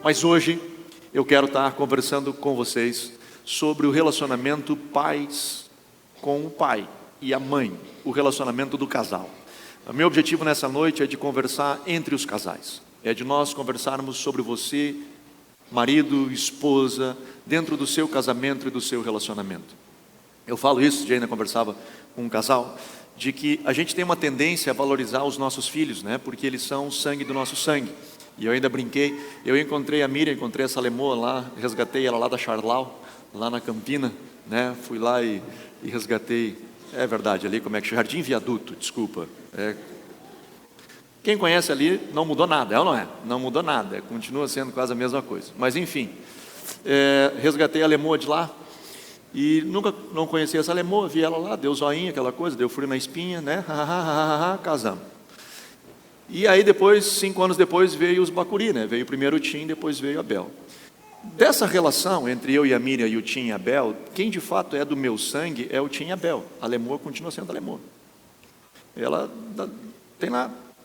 Mas hoje eu quero estar conversando com vocês sobre o relacionamento pais com o pai e a mãe, o relacionamento do casal. O meu objetivo nessa noite é de conversar entre os casais, é de nós conversarmos sobre você, marido, esposa, dentro do seu casamento e do seu relacionamento. Eu falo isso, já ainda conversava com um casal, de que a gente tem uma tendência a valorizar os nossos filhos, né? Porque eles são o sangue do nosso sangue. E eu ainda brinquei, eu encontrei a Miriam, encontrei essa lemoa lá, resgatei ela lá da Charlau, lá na Campina, né? Fui lá e resgatei, é verdade, ali como é que Jardim Viaduto, desculpa. Quem conhece ali não mudou nada, é ou não é? Não mudou nada, continua sendo quase a mesma coisa. Mas enfim, resgatei a lemoa de lá, e nunca não conhecia essa lemoa, vi ela lá, deu zoinha, aquela coisa, deu frio na espinha, né? Casamos. E aí depois, 5 anos depois, veio os bacuri, né? Veio primeiro o Tim, depois veio a Bel. Dessa relação entre eu e a Miriam e o Tim e a Bel, quem de fato é do meu sangue é o Tim e a Bel. A lemoa continua sendo a lemoa. Ela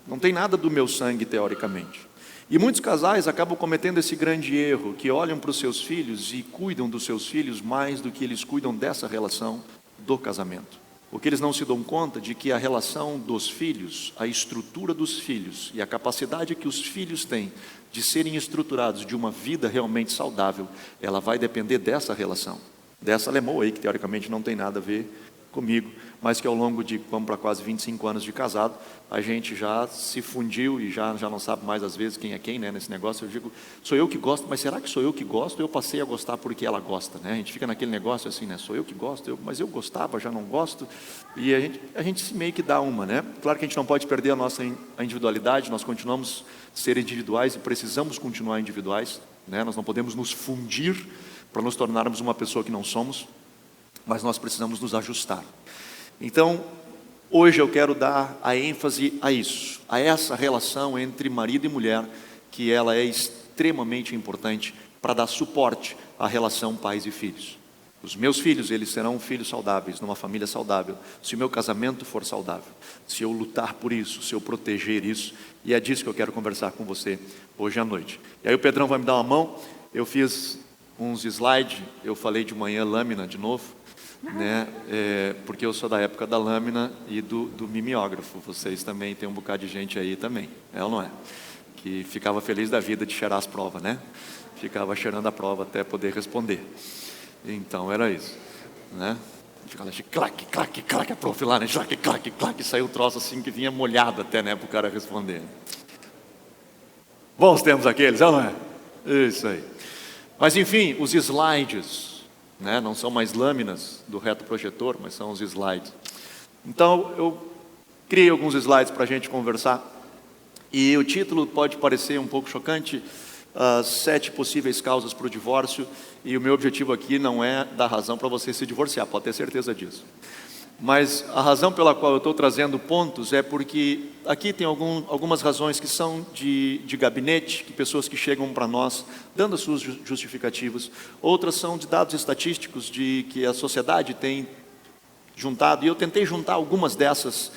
não tem nada do meu sangue, teoricamente. E muitos casais acabam cometendo esse grande erro, que olham para os seus filhos e cuidam dos seus filhos mais do que eles cuidam dessa relação do casamento. Porque eles não se dão conta de que a relação dos filhos, a estrutura dos filhos e a capacidade que os filhos têm de serem estruturados de uma vida realmente saudável, ela vai depender dessa relação, dessa lemoa aí, que teoricamente não tem nada a ver comigo, mas que ao longo de, vamos para quase 25 anos de casado, a gente já se fundiu e já não sabe mais às vezes quem é quem, né, nesse negócio. Eu digo, sou eu que gosto, mas será que sou eu que gosto? Eu passei a gostar porque ela gosta, né? A gente fica naquele negócio assim, né? Sou eu que gosto, mas eu gostava, já não gosto. E a gente meio que dá uma, né? Claro que a gente não pode perder a individualidade, nós continuamos a ser individuais e precisamos continuar individuais, né? Nós não podemos nos fundir para nos tornarmos uma pessoa que não somos, mas nós precisamos nos ajustar. Então, hoje eu quero dar a ênfase a isso, a essa relação entre marido e mulher, que ela é extremamente importante para dar suporte à relação pais e filhos. Os meus filhos, eles serão filhos saudáveis, numa família saudável, se o meu casamento for saudável, se eu lutar por isso, se eu proteger isso, e é disso que eu quero conversar com você hoje à noite. E aí o Pedrão vai me dar uma mão, eu fiz uns slides, eu falei de manhã lâmina de novo, né? Porque eu sou da época da lâmina e do mimeógrafo. Vocês também tem um bocado de gente aí também, é ou não é? Que ficava feliz da vida de cheirar as provas, né? Ficava cheirando a prova até poder responder. Então era isso, né? Ficava de claque, claque, claque, a prof lá, né? Claque, claque, claque, saiu o troço assim que vinha molhado até, né? Para o cara responder. Bons tempos aqueles, é ou não é? Isso aí. Mas enfim, os slides, né? Não são mais lâminas do reto projetor, mas são os slides. Então eu criei alguns slides para a gente conversar, e o título pode parecer um pouco chocante, 7 possíveis causas para o divórcio, e o meu objetivo aqui não é dar razão para você se divorciar, pode ter certeza disso. Mas a razão pela qual eu estou trazendo pontos é porque aqui tem algumas razões que são de gabinete, que pessoas que chegam para nós dando as suas justificativas. Outras são de dados estatísticos de que a sociedade tem juntado, e eu tentei juntar algumas dessas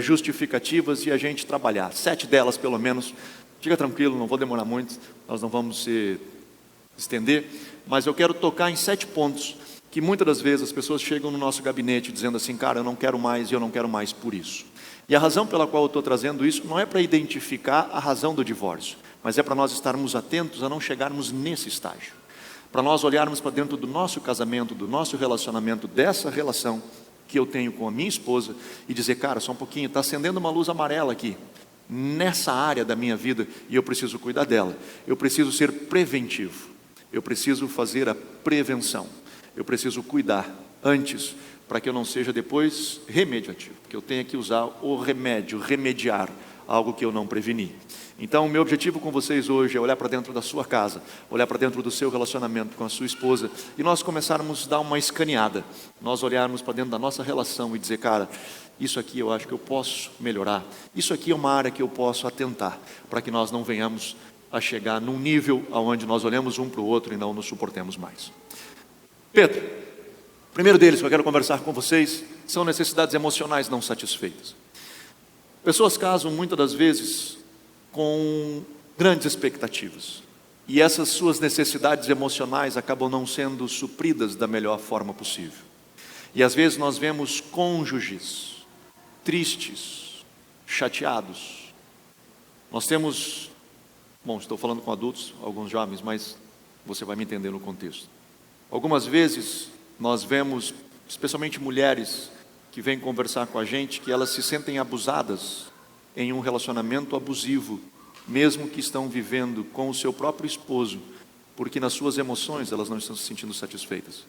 justificativas e a gente trabalhar. 7 delas pelo menos. Fica tranquilo, não vou demorar muito, nós não vamos se estender, mas eu quero tocar em 7 pontos que muitas das vezes as pessoas chegam no nosso gabinete dizendo assim, cara, eu não quero mais e eu não quero mais por isso. E a razão pela qual eu estou trazendo isso não é para identificar a razão do divórcio, mas é para nós estarmos atentos a não chegarmos nesse estágio. Para nós olharmos para dentro do nosso casamento, do nosso relacionamento, dessa relação que eu tenho com a minha esposa e dizer, cara, só um pouquinho, está acendendo uma luz amarela aqui, nessa área da minha vida, e eu preciso cuidar dela. Eu preciso ser preventivo, eu preciso fazer a prevenção. Eu preciso cuidar antes, para que eu não seja depois remediativo, porque eu tenho que usar o remédio, remediar algo que eu não preveni. Então, o meu objetivo com vocês hoje é olhar para dentro da sua casa, olhar para dentro do seu relacionamento com a sua esposa, e nós começarmos a dar uma escaneada, nós olharmos para dentro da nossa relação e dizer, cara, isso aqui eu acho que eu posso melhorar, isso aqui é uma área que eu posso atentar, para que nós não venhamos a chegar num nível onde nós olhamos um para o outro e não nos suportemos mais. Pedro, o primeiro deles que eu quero conversar com vocês são necessidades emocionais não satisfeitas. Pessoas casam muitas das vezes com grandes expectativas E essas suas necessidades emocionais acabam não sendo supridas da melhor forma possível. E às vezes nós vemos cônjuges tristes, chateados. Nós temos, estou falando com adultos, alguns jovens, mas você vai me entender no contexto. Algumas vezes nós vemos, especialmente mulheres que vêm conversar com a gente, que elas se sentem abusadas em um relacionamento abusivo, mesmo que estão vivendo com o seu próprio esposo, porque nas suas emoções elas não estão se sentindo satisfeitas,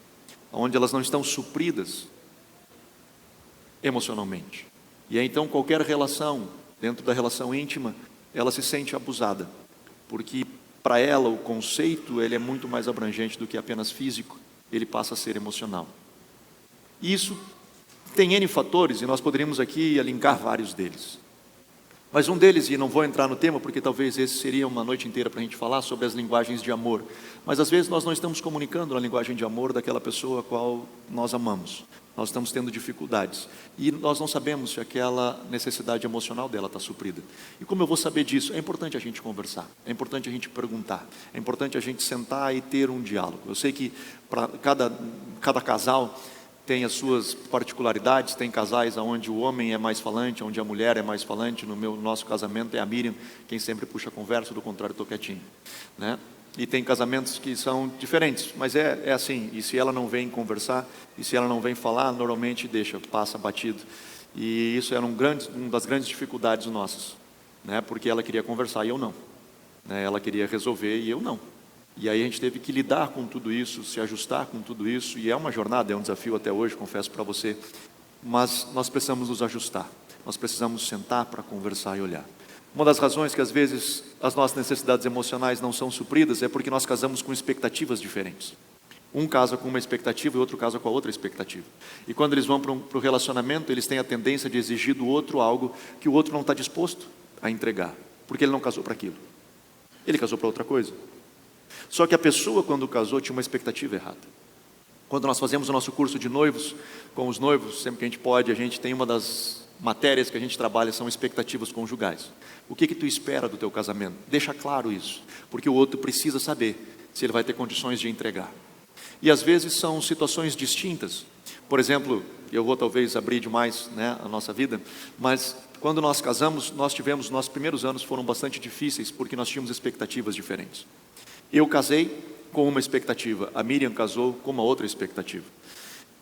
onde elas não estão supridas emocionalmente. E aí, então qualquer relação, dentro da relação íntima, ela se sente abusada, porque para ela o conceito ele é muito mais abrangente do que apenas físico, ele passa a ser emocional. E isso tem N fatores, e nós poderíamos aqui elencar vários deles. Mas um deles, e não vou entrar no tema, porque talvez esse seria uma noite inteira para a gente falar sobre as linguagens de amor. Mas às vezes nós não estamos comunicando na linguagem de amor daquela pessoa a qual nós amamos. Nós estamos tendo dificuldades. E nós não sabemos se aquela necessidade emocional dela está suprida. E como eu vou saber disso? É importante a gente conversar. É importante a gente perguntar. É importante a gente sentar e ter um diálogo. Eu sei que para cada casal tem as suas particularidades, tem casais onde o homem é mais falante, onde a mulher é mais falante. No nosso casamento é a Miriam quem sempre puxa a conversa, do contrário estou quietinho, né? E tem casamentos que são diferentes, mas é assim, e se ela não vem conversar, e se ela não vem falar, normalmente passa batido. E isso era uma das grandes dificuldades nossas, né? Porque ela queria conversar e eu não, né? Ela queria resolver e eu não. E aí a gente teve que lidar com tudo isso, se ajustar com tudo isso, e é uma jornada, é um desafio até hoje, confesso para você, mas nós precisamos nos ajustar, nós precisamos sentar para conversar e olhar. Uma das razões que às vezes as nossas necessidades emocionais não são supridas é porque nós casamos com expectativas diferentes. Um casa com uma expectativa e outro casa com a outra expectativa. E quando eles vão para o relacionamento, eles têm a tendência de exigir do outro algo que o outro não está disposto a entregar, porque ele não casou para aquilo, ele casou para outra coisa. Só que a pessoa, quando casou, tinha uma expectativa errada. Quando nós fazemos o nosso curso de noivos, com os noivos, sempre que a gente pode, a gente tem uma das matérias que a gente trabalha, são expectativas conjugais. O que tu espera do teu casamento? Deixa claro isso, porque o outro precisa saber se ele vai ter condições de entregar. E às vezes são situações distintas. Por exemplo, eu vou talvez abrir demais, né, a nossa vida, mas quando nós casamos, nossos primeiros anos foram bastante difíceis, porque nós tínhamos expectativas diferentes. Eu casei com uma expectativa, a Miriam casou com uma outra expectativa.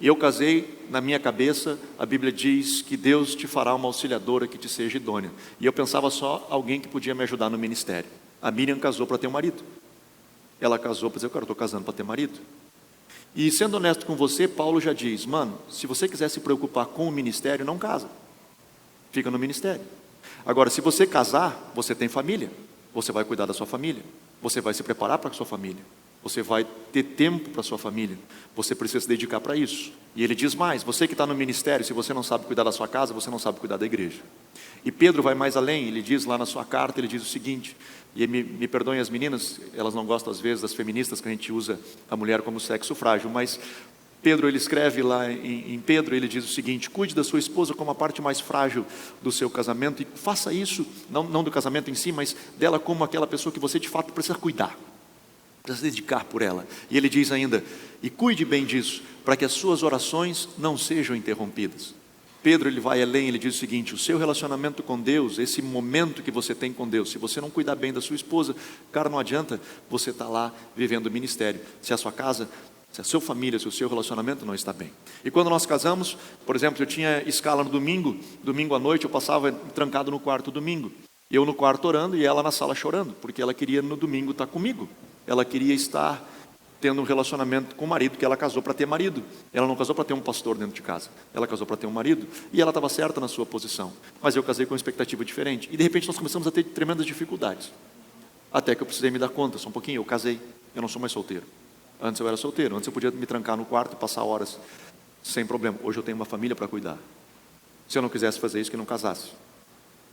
E eu casei, na minha cabeça, a Bíblia diz que Deus te fará uma auxiliadora que te seja idônea. E eu pensava só alguém que podia me ajudar no ministério. A Miriam casou para ter um marido. Ela casou para dizer, eu estou casando para ter marido. E sendo honesto com você, Paulo já diz, se você quiser se preocupar com o ministério, não casa. Fica no ministério. Agora, se você casar, você tem família. Você vai cuidar da sua família. Você vai se preparar para a sua família. Você vai ter tempo para a sua família. Você precisa se dedicar para isso. E ele diz mais, você que está no ministério, se você não sabe cuidar da sua casa, você não sabe cuidar da igreja. E Pedro vai mais além, ele diz lá na sua carta, ele diz o seguinte, e me perdoem as meninas, elas não gostam às vezes das feministas, que a gente usa a mulher como sexo frágil, mas Pedro, ele escreve lá em Pedro, ele diz o seguinte, cuide da sua esposa como a parte mais frágil do seu casamento, e faça isso, não do casamento em si, mas dela como aquela pessoa que você de fato precisa cuidar, precisa se dedicar por ela. E ele diz ainda, e cuide bem disso, para que as suas orações não sejam interrompidas. Pedro, ele vai além, ele diz o seguinte, o seu relacionamento com Deus, esse momento que você tem com Deus, se você não cuidar bem da sua esposa, cara, não adianta você estar lá vivendo o ministério, se a sua casa, se a sua família, se o seu relacionamento não está bem. E quando nós casamos, por exemplo, eu tinha escala no domingo à noite, eu passava trancado no quarto domingo, eu no quarto orando e ela na sala chorando, porque ela queria no domingo estar comigo, ela queria estar tendo um relacionamento com o marido, que ela casou para ter marido, ela não casou para ter um pastor dentro de casa, ela casou para ter um marido, e ela estava certa na sua posição, mas eu casei com uma expectativa diferente, e de repente nós começamos a ter tremendas dificuldades, até que eu precisei me dar conta, só um pouquinho, eu casei, eu não sou mais solteiro. Antes eu era solteiro, antes eu podia me trancar no quarto e passar horas sem problema. Hoje eu tenho uma família para cuidar. Se eu não quisesse fazer isso, que não casasse.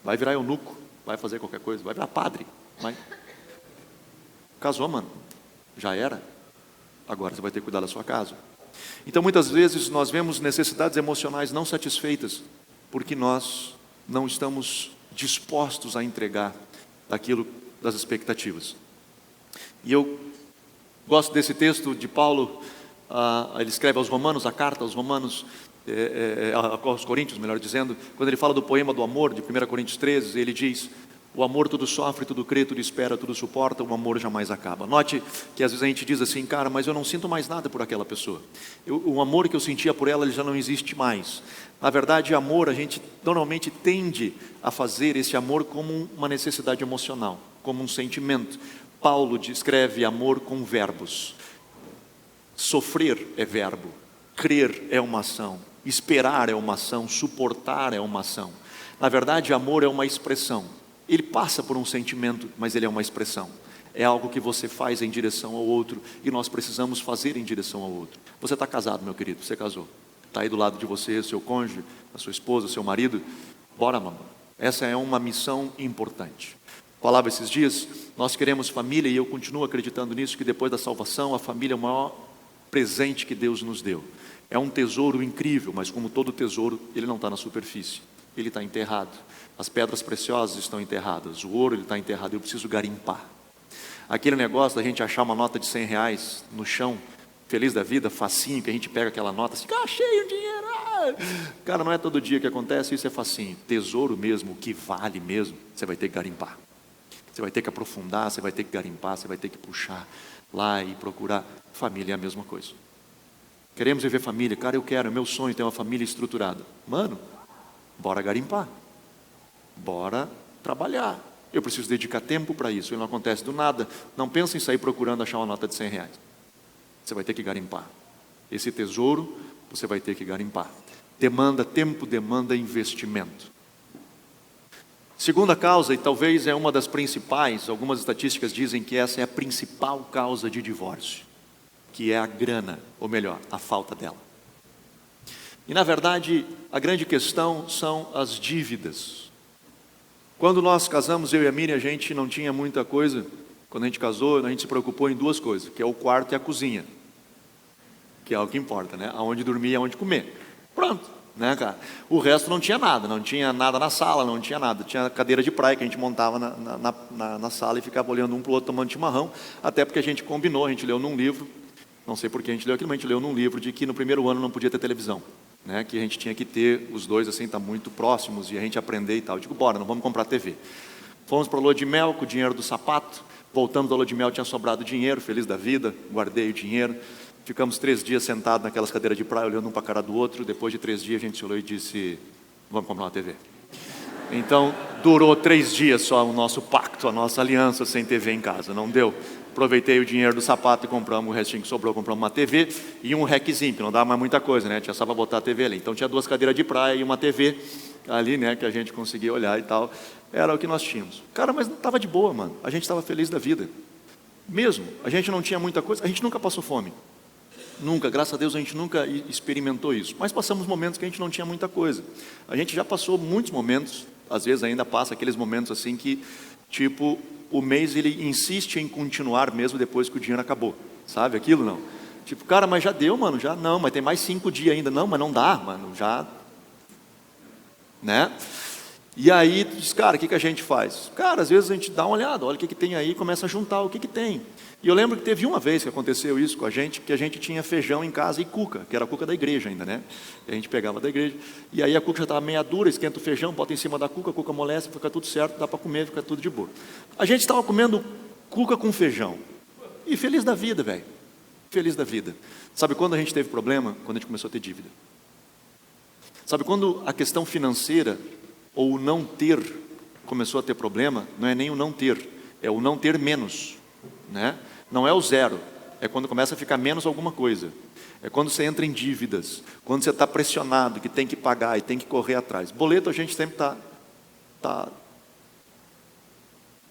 Vai virar eunuco, vai fazer qualquer coisa, vai virar padre. Casou, mano, já era. Agora você vai ter que cuidar da sua casa. Então muitas vezes nós vemos necessidades emocionais não satisfeitas, porque nós não estamos dispostos a entregar aquilo das expectativas. E eu gosto desse texto de Paulo, ele escreve aos Romanos, a carta aos Romanos, aos Coríntios, melhor dizendo, quando ele fala do poema do amor, de 1 Coríntios 13, ele diz: o amor tudo sofre, tudo crê, tudo espera, tudo suporta, o amor jamais acaba. Note que às vezes a gente diz assim, cara, mas eu não sinto mais nada por aquela pessoa. O amor que eu sentia por ela, ele já não existe mais. Na verdade, amor, a gente normalmente tende a fazer esse amor como uma necessidade emocional, como um sentimento. Paulo descreve amor com verbos. Sofrer é verbo, crer é uma ação, esperar é uma ação, suportar é uma ação. Na verdade, amor é uma expressão. Ele passa por um sentimento, mas ele é uma expressão. É algo que você faz em direção ao outro, e nós precisamos fazer em direção ao outro. Você está casado, meu querido, você casou. Está aí do lado de você, seu cônjuge, a sua esposa, seu marido. Bora, mamãe. Essa é uma missão importante. Falava esses dias, nós queremos família, e eu continuo acreditando nisso, que depois da salvação, a família é o maior presente que Deus nos deu. É um tesouro incrível, mas como todo tesouro, ele não está na superfície, ele está enterrado. As pedras preciosas estão enterradas, o ouro ele está enterrado, eu preciso garimpar. Aquele negócio da gente achar uma nota de R$100 no chão, feliz da vida, facinho, que a gente pega aquela nota assim, achei o dinheiro. Cara, não é todo dia que acontece, isso é facinho. Tesouro mesmo, o que vale mesmo, você vai ter que garimpar. Você vai ter que aprofundar, você vai ter que garimpar, você vai ter que puxar lá e procurar. Família é a mesma coisa. Queremos viver família, cara, eu quero, é meu sonho ter uma família estruturada. Mano, bora garimpar, bora trabalhar. Eu preciso dedicar tempo para isso, e não acontece do nada. Não pensa em sair procurando achar uma nota de R$100. Você vai ter que garimpar. Esse tesouro, você vai ter que garimpar. Demanda tempo, demanda investimento. Segunda causa, e talvez é uma das principais, algumas estatísticas dizem que essa é a principal causa de divórcio, que é a grana, ou melhor, a falta dela. E na verdade, a grande questão são as dívidas. Quando nós casamos, eu e a Miriam, a gente não tinha muita coisa. Quando a gente casou, a gente se preocupou em duas coisas, que é o quarto e a cozinha, que é o que importa, né? Aonde dormir e aonde comer. Pronto. Né, cara? O resto não tinha nada na sala, não tinha nada. Tinha cadeira de praia que a gente montava na sala e ficava olhando um para o outro tomando chimarrão, até porque a gente combinou, a gente leu num livro, não sei por que a gente leu aquilo, mas a gente leu num livro de que no primeiro ano não podia ter televisão, né, que a gente tinha que ter os dois assim, tá muito próximos e a gente aprender e tal. Eu digo, bora, não vamos comprar TV. Fomos para a lua de mel com o dinheiro do sapato, voltamos da lua de mel, tinha sobrado dinheiro, feliz da vida, guardei o dinheiro. Ficamos 3 dias sentados naquelas cadeiras de praia, olhando um para a cara do outro. Depois de 3 dias, a gente se olhou e disse, vamos comprar uma TV. Então, durou 3 dias só o nosso pacto, a nossa aliança sem TV em casa. Não deu. Aproveitei o dinheiro do sapato e compramos o restinho que sobrou, compramos uma TV e um requezinho, que não dava mais muita coisa, né? Tinha só para botar a TV ali. Então, tinha 2 cadeiras de praia e uma TV ali, né? Que a gente conseguia olhar e tal. Era o que nós tínhamos. Cara, mas não estava de boa, mano. A gente estava feliz da vida. Mesmo, a gente não tinha muita coisa, a gente nunca passou fome. Nunca, graças a Deus a gente nunca experimentou isso, mas passamos momentos que a gente não tinha muita coisa. A gente já passou muitos momentos, às vezes ainda passa aqueles momentos assim que, tipo, o mês ele insiste em continuar mesmo depois que o dinheiro acabou, sabe aquilo não? Tipo, cara, mas já deu, mano, já não, mas tem mais 5 dias ainda, não, mas não dá, mano, já, né? E aí, diz, cara, o que a gente faz? Cara, às vezes a gente dá uma olhada, olha o que tem aí, começa a juntar o que tem. E eu lembro que teve uma vez que aconteceu isso com a gente, que a gente tinha feijão em casa e cuca, que era a cuca da igreja ainda, né? E a gente pegava da igreja, e aí a cuca já estava meia dura, esquenta o feijão, bota em cima da cuca, a cuca amolece, fica tudo certo, dá para comer, fica tudo de boa. A gente estava comendo cuca com feijão, e feliz da vida, velho, feliz da vida. Sabe quando a gente teve problema? Quando a gente começou a ter dívida. Sabe quando a questão financeira, ou o não ter, começou a ter problema? Não é nem o não ter, é o não ter menos, né? Não é o zero, é quando começa a ficar menos alguma coisa. É quando você entra em dívidas, quando você está pressionado, que tem que pagar e tem que correr atrás. Boleto a gente sempre está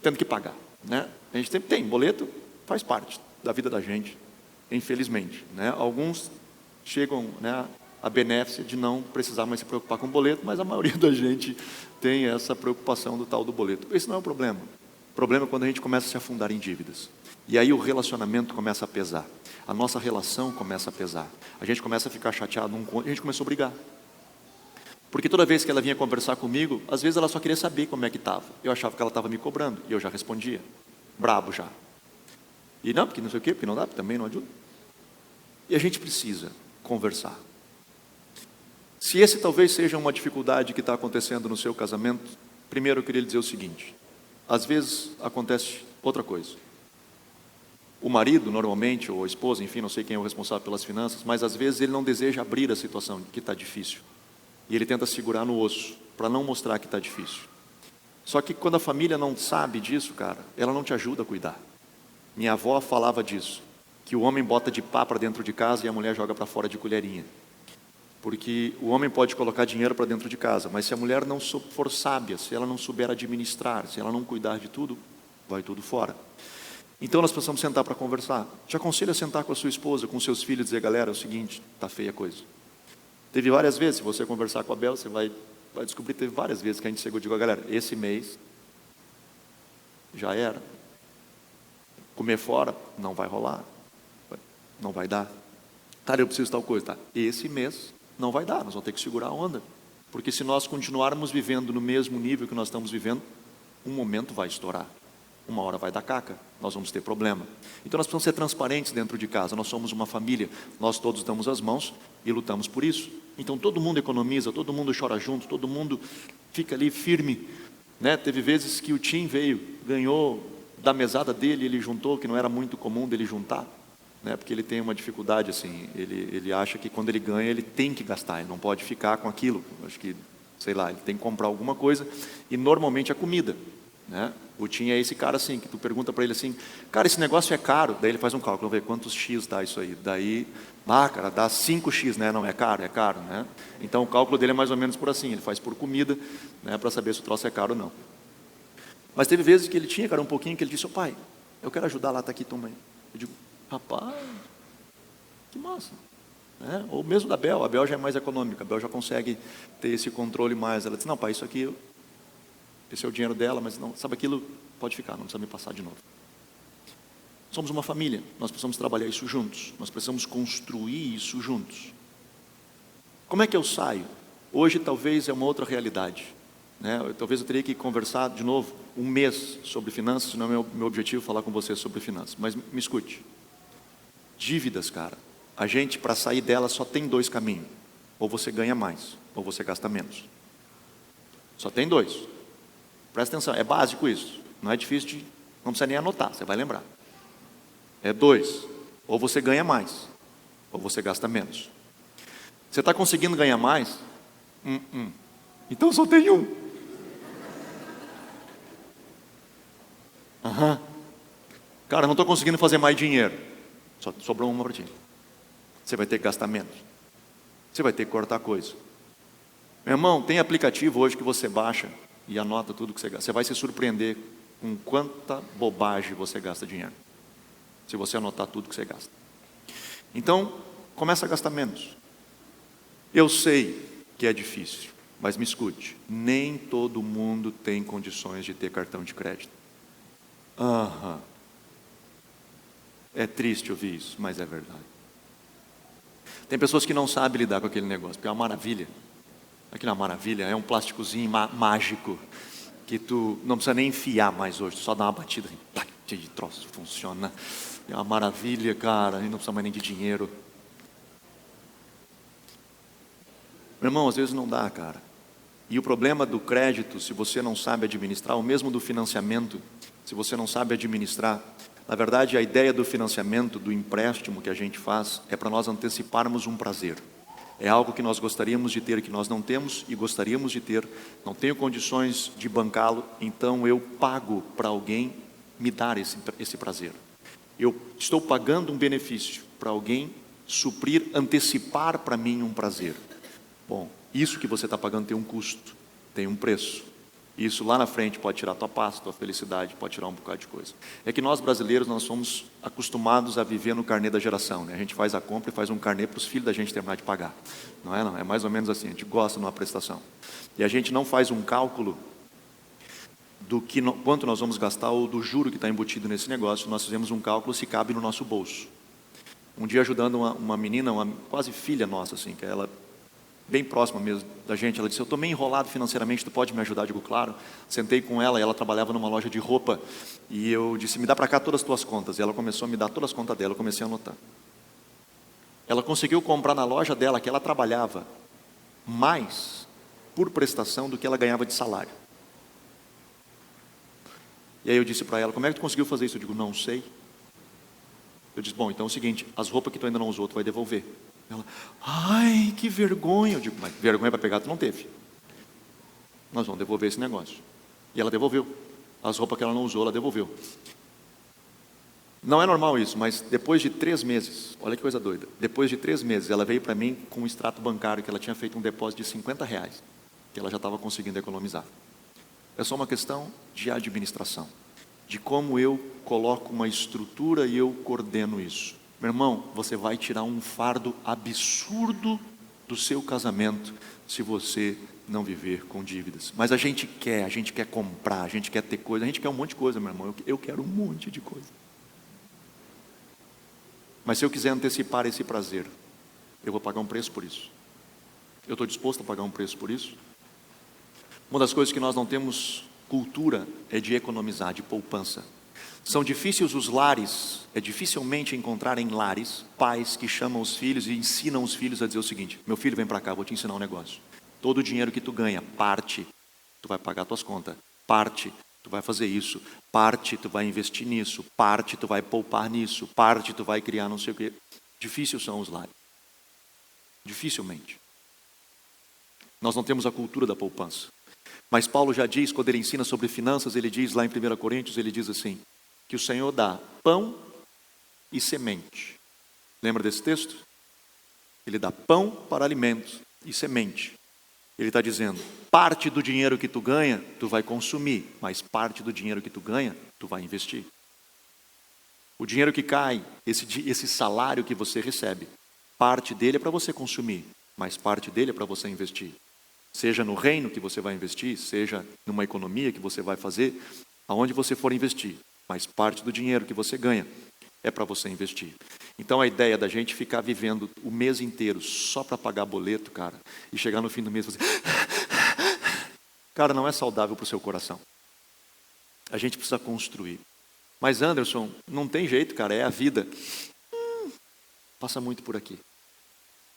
tendo que pagar, né? A gente sempre tem, boleto faz parte da vida da gente, infelizmente, né? Alguns chegam, né, a benéfice de não precisar mais se preocupar com o boleto, mas a maioria da gente tem essa preocupação do tal do boleto. Esse não é o problema. O problema é quando a gente começa a se afundar em dívidas. E aí o relacionamento começa a pesar. A nossa relação começa a pesar. A gente começa a ficar chateado, a gente começou a brigar. Porque toda vez que ela vinha conversar comigo, às vezes ela só queria saber como é que estava. Eu achava que ela estava me cobrando, e eu já respondia. Brabo já. E não, porque não sei o quê, porque não dá, porque também não ajuda. E a gente precisa conversar. Se esse talvez seja uma dificuldade que está acontecendo no seu casamento, primeiro eu queria lhe dizer o seguinte: às vezes acontece outra coisa. O marido, normalmente, ou a esposa, enfim, não sei quem é o responsável pelas finanças, mas às vezes ele não deseja abrir a situação que está difícil. E ele tenta segurar no osso, para não mostrar que está difícil. Só que quando a família não sabe disso, cara, ela não te ajuda a cuidar. Minha avó falava disso, que o homem bota de pá para dentro de casa e a mulher joga para fora de colherinha. Porque o homem pode colocar dinheiro para dentro de casa, mas se a mulher não for sábia, se ela não souber administrar, se ela não cuidar de tudo, vai tudo fora. Então nós precisamos sentar para conversar. Te aconselho a sentar com a sua esposa, com seus filhos e dizer: galera, é o seguinte, está feia a coisa. Teve várias vezes, se você conversar com a Bel, você vai descobrir, teve várias vezes que a gente chegou e digo: galera, esse mês já era. Comer fora não vai rolar, não vai dar. Cara, eu preciso de tal coisa, tá? Esse mês não vai dar, nós vamos ter que segurar a onda. Porque se nós continuarmos vivendo no mesmo nível que nós estamos vivendo, um momento vai estourar. Uma hora vai dar caca, nós vamos ter problema. Então nós precisamos ser transparentes dentro de casa. Nós somos uma família, nós todos damos as mãos e lutamos por isso. Então todo mundo economiza, todo mundo chora junto, todo mundo fica ali firme, né? Teve vezes que o Tim veio, ganhou da mesada dele, ele juntou, que não era muito comum dele juntar, né? Porque ele tem uma dificuldade assim, ele acha que quando ele ganha ele tem que gastar, ele não pode ficar com aquilo. Acho que, sei lá, ele tem que comprar alguma coisa, e normalmente a comida, né? O Tim é esse cara assim, que tu pergunta para ele assim: cara, esse negócio é caro? Daí ele faz um cálculo, vê quantos X dá isso aí. Daí, cara, dá 5X, né? Não, é caro, né? Então o cálculo dele é mais ou menos por assim, ele faz por comida, né? Para saber se o troço é caro ou não. Mas teve vezes que ele tinha, cara, um pouquinho, que ele disse: ô pai, eu quero ajudar lá, tá aqui, toma aí. Eu digo: rapaz, que massa. Né? Ou mesmo da Bel, a Bel já é mais econômica, a Bel já consegue ter esse controle mais. Ela disse: não pai, isso aqui, esse é o dinheiro dela, mas não, sabe aquilo, pode ficar, não precisa me passar de novo. Somos uma família, nós precisamos trabalhar isso juntos, nós precisamos construir isso juntos. Como é que eu saio? Hoje talvez é uma outra realidade, né? Talvez eu teria que conversar de novo um mês sobre finanças, não é meu objetivo falar com você sobre finanças, mas me escute. Dívidas, cara, a gente, para sair delas só tem dois caminhos: ou você ganha mais, ou você gasta menos. Só tem dois. Presta atenção, é básico isso, não é difícil não precisa nem anotar, você vai lembrar. É dois: ou você ganha mais, ou você gasta menos. Você está conseguindo ganhar mais? Então só tem um. Cara, não estou conseguindo fazer mais dinheiro. Só sobrou uma para ti. Você vai ter que gastar menos. Você vai ter que cortar coisa. Meu irmão, tem aplicativo hoje que você baixa e anota tudo que você gasta. Você vai se surpreender com quanta bobagem você gasta dinheiro, se você anotar tudo que você gasta. Então, começa a gastar menos. Eu sei que é difícil, mas me escute, nem todo mundo tem condições de ter cartão de crédito. É triste ouvir isso, mas é verdade. Tem pessoas que não sabem lidar com aquele negócio, porque é uma maravilha. Aquilo é uma maravilha, é um plásticozinho mágico, que tu não precisa nem enfiar mais hoje, só dá uma batida assim, de troço, funciona. É uma maravilha, cara, e não precisa mais nem de dinheiro. Meu irmão, às vezes não dá, cara. E o problema do crédito, se você não sabe administrar, o mesmo do financiamento, se você não sabe administrar, na verdade a ideia do financiamento, do empréstimo que a gente faz, é para nós anteciparmos um prazer. É algo que nós gostaríamos de ter, que nós não temos e gostaríamos de ter, não tenho condições de bancá-lo, então eu pago para alguém me dar esse prazer. Eu estou pagando um benefício para alguém suprir, antecipar para mim um prazer. Bom, isso que você está pagando tem um custo, tem um preço. Isso lá na frente pode tirar tua paz, tua felicidade, pode tirar um bocado de coisa. É que nós brasileiros, nós somos acostumados a viver no carnê da geração, né? A gente faz a compra e faz um carnê para os filhos da gente terminar de pagar. Não é? Não, é mais ou menos assim, a gente gosta de uma prestação. E a gente não faz um cálculo do quanto nós vamos gastar ou do juro que está embutido nesse negócio. Nós fizemos um cálculo se cabe no nosso bolso. Um dia ajudando uma menina, uma quase filha nossa, assim, que ela bem próxima mesmo da gente. Ela disse, eu estou meio enrolado financeiramente, tu pode me ajudar? Eu digo, claro. Sentei com ela e ela trabalhava numa loja de roupa. E eu disse, me dá para cá todas as tuas contas. E ela começou a me dar todas as contas dela, eu comecei a anotar. Ela conseguiu comprar na loja dela, que ela trabalhava, mais por prestação do que ela ganhava de salário. E aí eu disse para ela, como é que tu conseguiu fazer isso? Eu digo, não sei. Eu disse, bom, então é o seguinte, as roupas que tu ainda não usou, tu vai devolver. Ela, ai, que vergonha. Eu digo, mas vergonha para pegar tu não teve. Nós vamos devolver esse negócio. E ela devolveu. As roupas que ela não usou, ela devolveu. Não é normal isso, mas depois de 3 meses, olha que coisa doida, depois de 3 meses, ela veio para mim com um extrato bancário, que ela tinha feito um depósito de R$50, que ela já estava conseguindo economizar. É só uma questão de administração, de como eu coloco uma estrutura e eu coordeno isso. Meu irmão, você vai tirar um fardo absurdo do seu casamento se você não viver com dívidas. Mas a gente quer comprar, a gente quer ter coisa, a gente quer um monte de coisa, meu irmão. Eu quero um monte de coisa. Mas se eu quiser antecipar esse prazer, eu vou pagar um preço por isso. Eu estou disposto a pagar um preço por isso? Uma das coisas que nós não temos cultura é de economizar, de poupança. São difíceis os lares, é dificilmente encontrar em lares pais que chamam os filhos e ensinam os filhos a dizer o seguinte, meu filho, vem para cá, vou te ensinar um negócio. Todo o dinheiro que tu ganha, parte, tu vai pagar tuas contas, parte, tu vai fazer isso, parte tu vai investir nisso, parte tu vai poupar nisso, parte tu vai criar não sei o quê. Difíceis são os lares. Dificilmente. Nós não temos a cultura da poupança. Mas Paulo já diz, quando ele ensina sobre finanças, ele diz lá em 1 Coríntios, ele diz assim, que o Senhor dá pão e semente. Lembra desse texto? Ele dá pão para alimentos e semente. Ele está dizendo, parte do dinheiro que tu ganha, tu vai consumir, mas parte do dinheiro que tu ganha, tu vai investir. O dinheiro que cai, esse salário que você recebe, parte dele é para você consumir, mas parte dele é para você investir. Seja no reino que você vai investir, seja numa economia que você vai fazer, aonde você for investir, mas parte do dinheiro que você ganha é para você investir. Então a ideia da gente ficar vivendo o mês inteiro só para pagar boleto, cara, e chegar no fim do mês e fazer... Cara, não é saudável para o seu coração. A gente precisa construir. Mas Anderson, não tem jeito, cara, é a vida. Passa muito por aqui.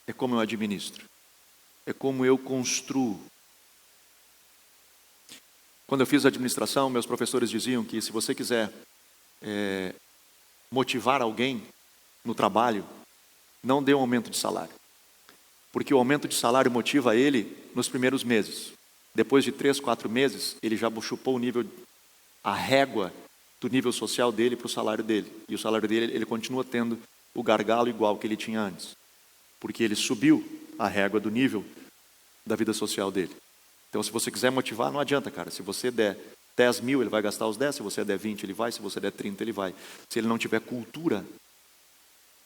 É como eu administro. É como eu construo. Quando eu fiz administração, meus professores diziam que se você quiser motivar alguém no trabalho, não dê um aumento de salário. Porque o aumento de salário motiva ele nos primeiros meses. Depois de 3, 4 meses, ele já chupou o nível, a régua do nível social dele para o salário dele. E o salário dele, ele continua tendo o gargalo igual que ele tinha antes. Porque ele subiu a régua do nível da vida social dele. Então, se você quiser motivar, não adianta, cara. Se você der 10 mil, ele vai gastar os 10. Se você der 20, ele vai. Se você der 30, ele vai. Se ele não tiver cultura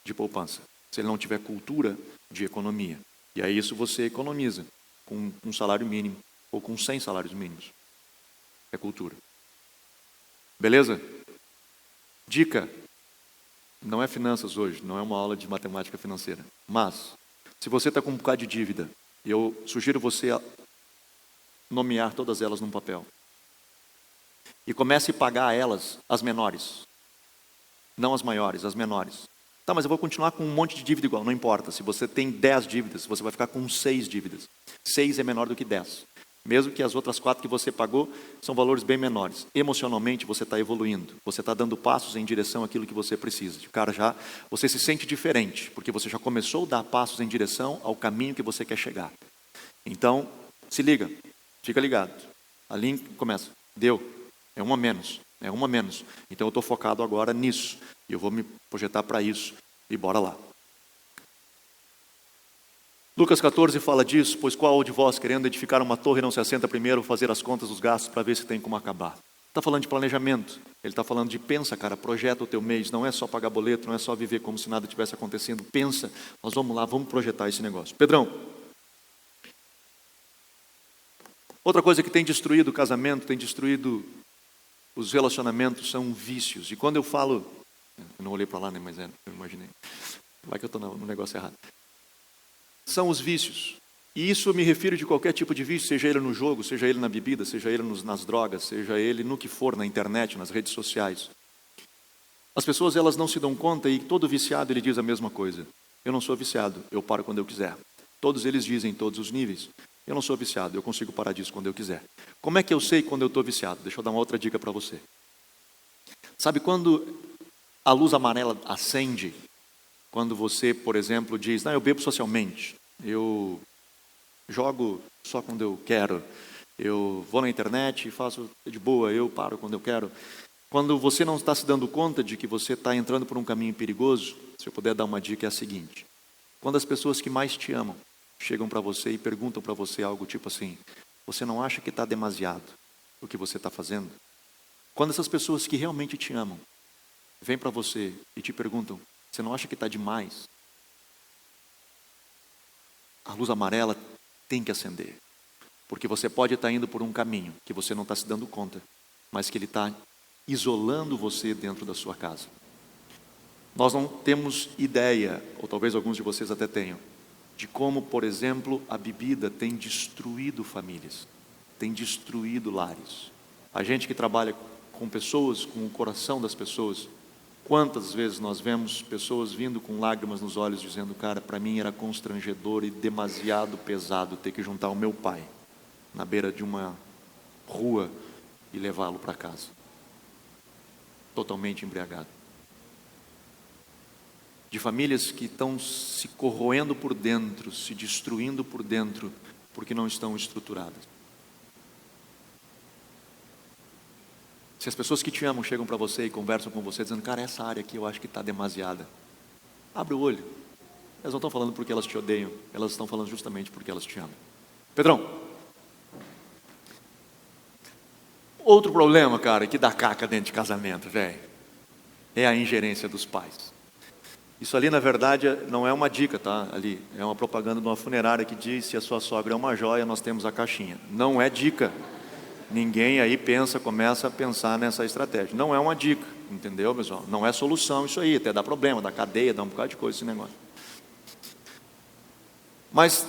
de poupança. Se ele não tiver cultura de economia. E aí isso você economiza com um salário mínimo ou com 100 salários mínimos. É cultura. Beleza? Dica. Não é finanças hoje, não é uma aula de matemática financeira. Mas, se você está com um bocado de dívida, eu sugiro você a nomear todas elas num papel. E comece a pagar elas, as menores. Não as maiores, as menores. Tá, mas eu vou continuar com um monte de dívida igual, não importa. Se você tem 10 dívidas, você vai ficar com 6 dívidas. 6 é menor do que 10. Mesmo que as outras 4 que você pagou são valores bem menores. Emocionalmente você está evoluindo. Você está dando passos em direção àquilo que você precisa. Cara, já você se sente diferente, porque você já começou a dar passos em direção ao caminho que você quer chegar. Então, se liga, fica ligado. Ali começa, deu, é uma menos. Então eu estou focado agora nisso. E eu vou me projetar para isso. E bora lá. Lucas 14 fala disso, pois qual de vós, querendo edificar uma torre, não se assenta primeiro fazer as contas dos gastos para ver se tem como acabar? Está falando de planejamento, ele está falando de pensa, cara, projeta o teu mês, não é só pagar boleto, não é só viver como se nada tivesse acontecendo, pensa, nós vamos lá, vamos projetar esse negócio. Pedrão, outra coisa que tem destruído o casamento, tem destruído os relacionamentos, são vícios, e quando eu falo, eu não olhei para lá, né, mas eu imaginei, vai que eu estou no negócio errado. São os vícios. E isso eu me refiro de qualquer tipo de vício, seja ele no jogo, seja ele na bebida, seja ele nas drogas, seja ele no que for, na internet, nas redes sociais. As pessoas, elas não se dão conta, e todo viciado ele diz a mesma coisa: eu não sou viciado, eu paro quando eu quiser. Todos eles dizem em todos os níveis: eu não sou viciado, eu consigo parar disso quando eu quiser. Como é que eu sei quando eu estou viciado? Deixa eu dar uma outra dica para você. Sabe quando a luz amarela acende? Quando você, por exemplo, diz: não, eu bebo socialmente, eu jogo só quando eu quero, eu vou na internet e faço de boa, eu paro quando eu quero. Quando você não está se dando conta de que você está entrando por um caminho perigoso, se eu puder dar uma dica, é a seguinte: quando as pessoas que mais te amam chegam para você e perguntam para você algo tipo assim: você não acha que está demasiado o que você está fazendo? Quando essas pessoas que realmente te amam vêm para você e te perguntam: você não acha que está demais? A luz amarela tem que acender, porque você pode estar indo por um caminho que você não está se dando conta, mas que ele está isolando você dentro da sua casa. Nós não temos ideia, ou talvez alguns de vocês até tenham, de como, por exemplo, a bebida tem destruído famílias, tem destruído lares. A gente que trabalha com pessoas, com o coração das pessoas, quantas vezes nós vemos pessoas vindo com lágrimas nos olhos dizendo: cara, para mim era constrangedor e demasiado pesado ter que juntar o meu pai na beira de uma rua e levá-lo para casa, totalmente embriagado. De famílias que estão se corroendo por dentro, se destruindo por dentro, porque não estão estruturadas. Se as pessoas que te amam chegam para você e conversam com você dizendo: cara, essa área aqui eu acho que está demasiada, abre o olho. Elas não estão falando porque elas te odeiam, elas estão falando justamente porque elas te amam. Pedrão, outro problema, cara, que dá caca dentro de casamento, velho, é a ingerência dos pais. Isso ali, na verdade, não é uma dica, tá? Ali é uma propaganda de uma funerária que diz: se a sua sogra é uma joia, nós temos a caixinha. Não é dica. Ninguém aí começa a pensar nessa estratégia. Não é uma dica, entendeu, pessoal? Não é solução isso aí, até dá problema, dá cadeia, dá um bocado de coisa esse negócio. Mas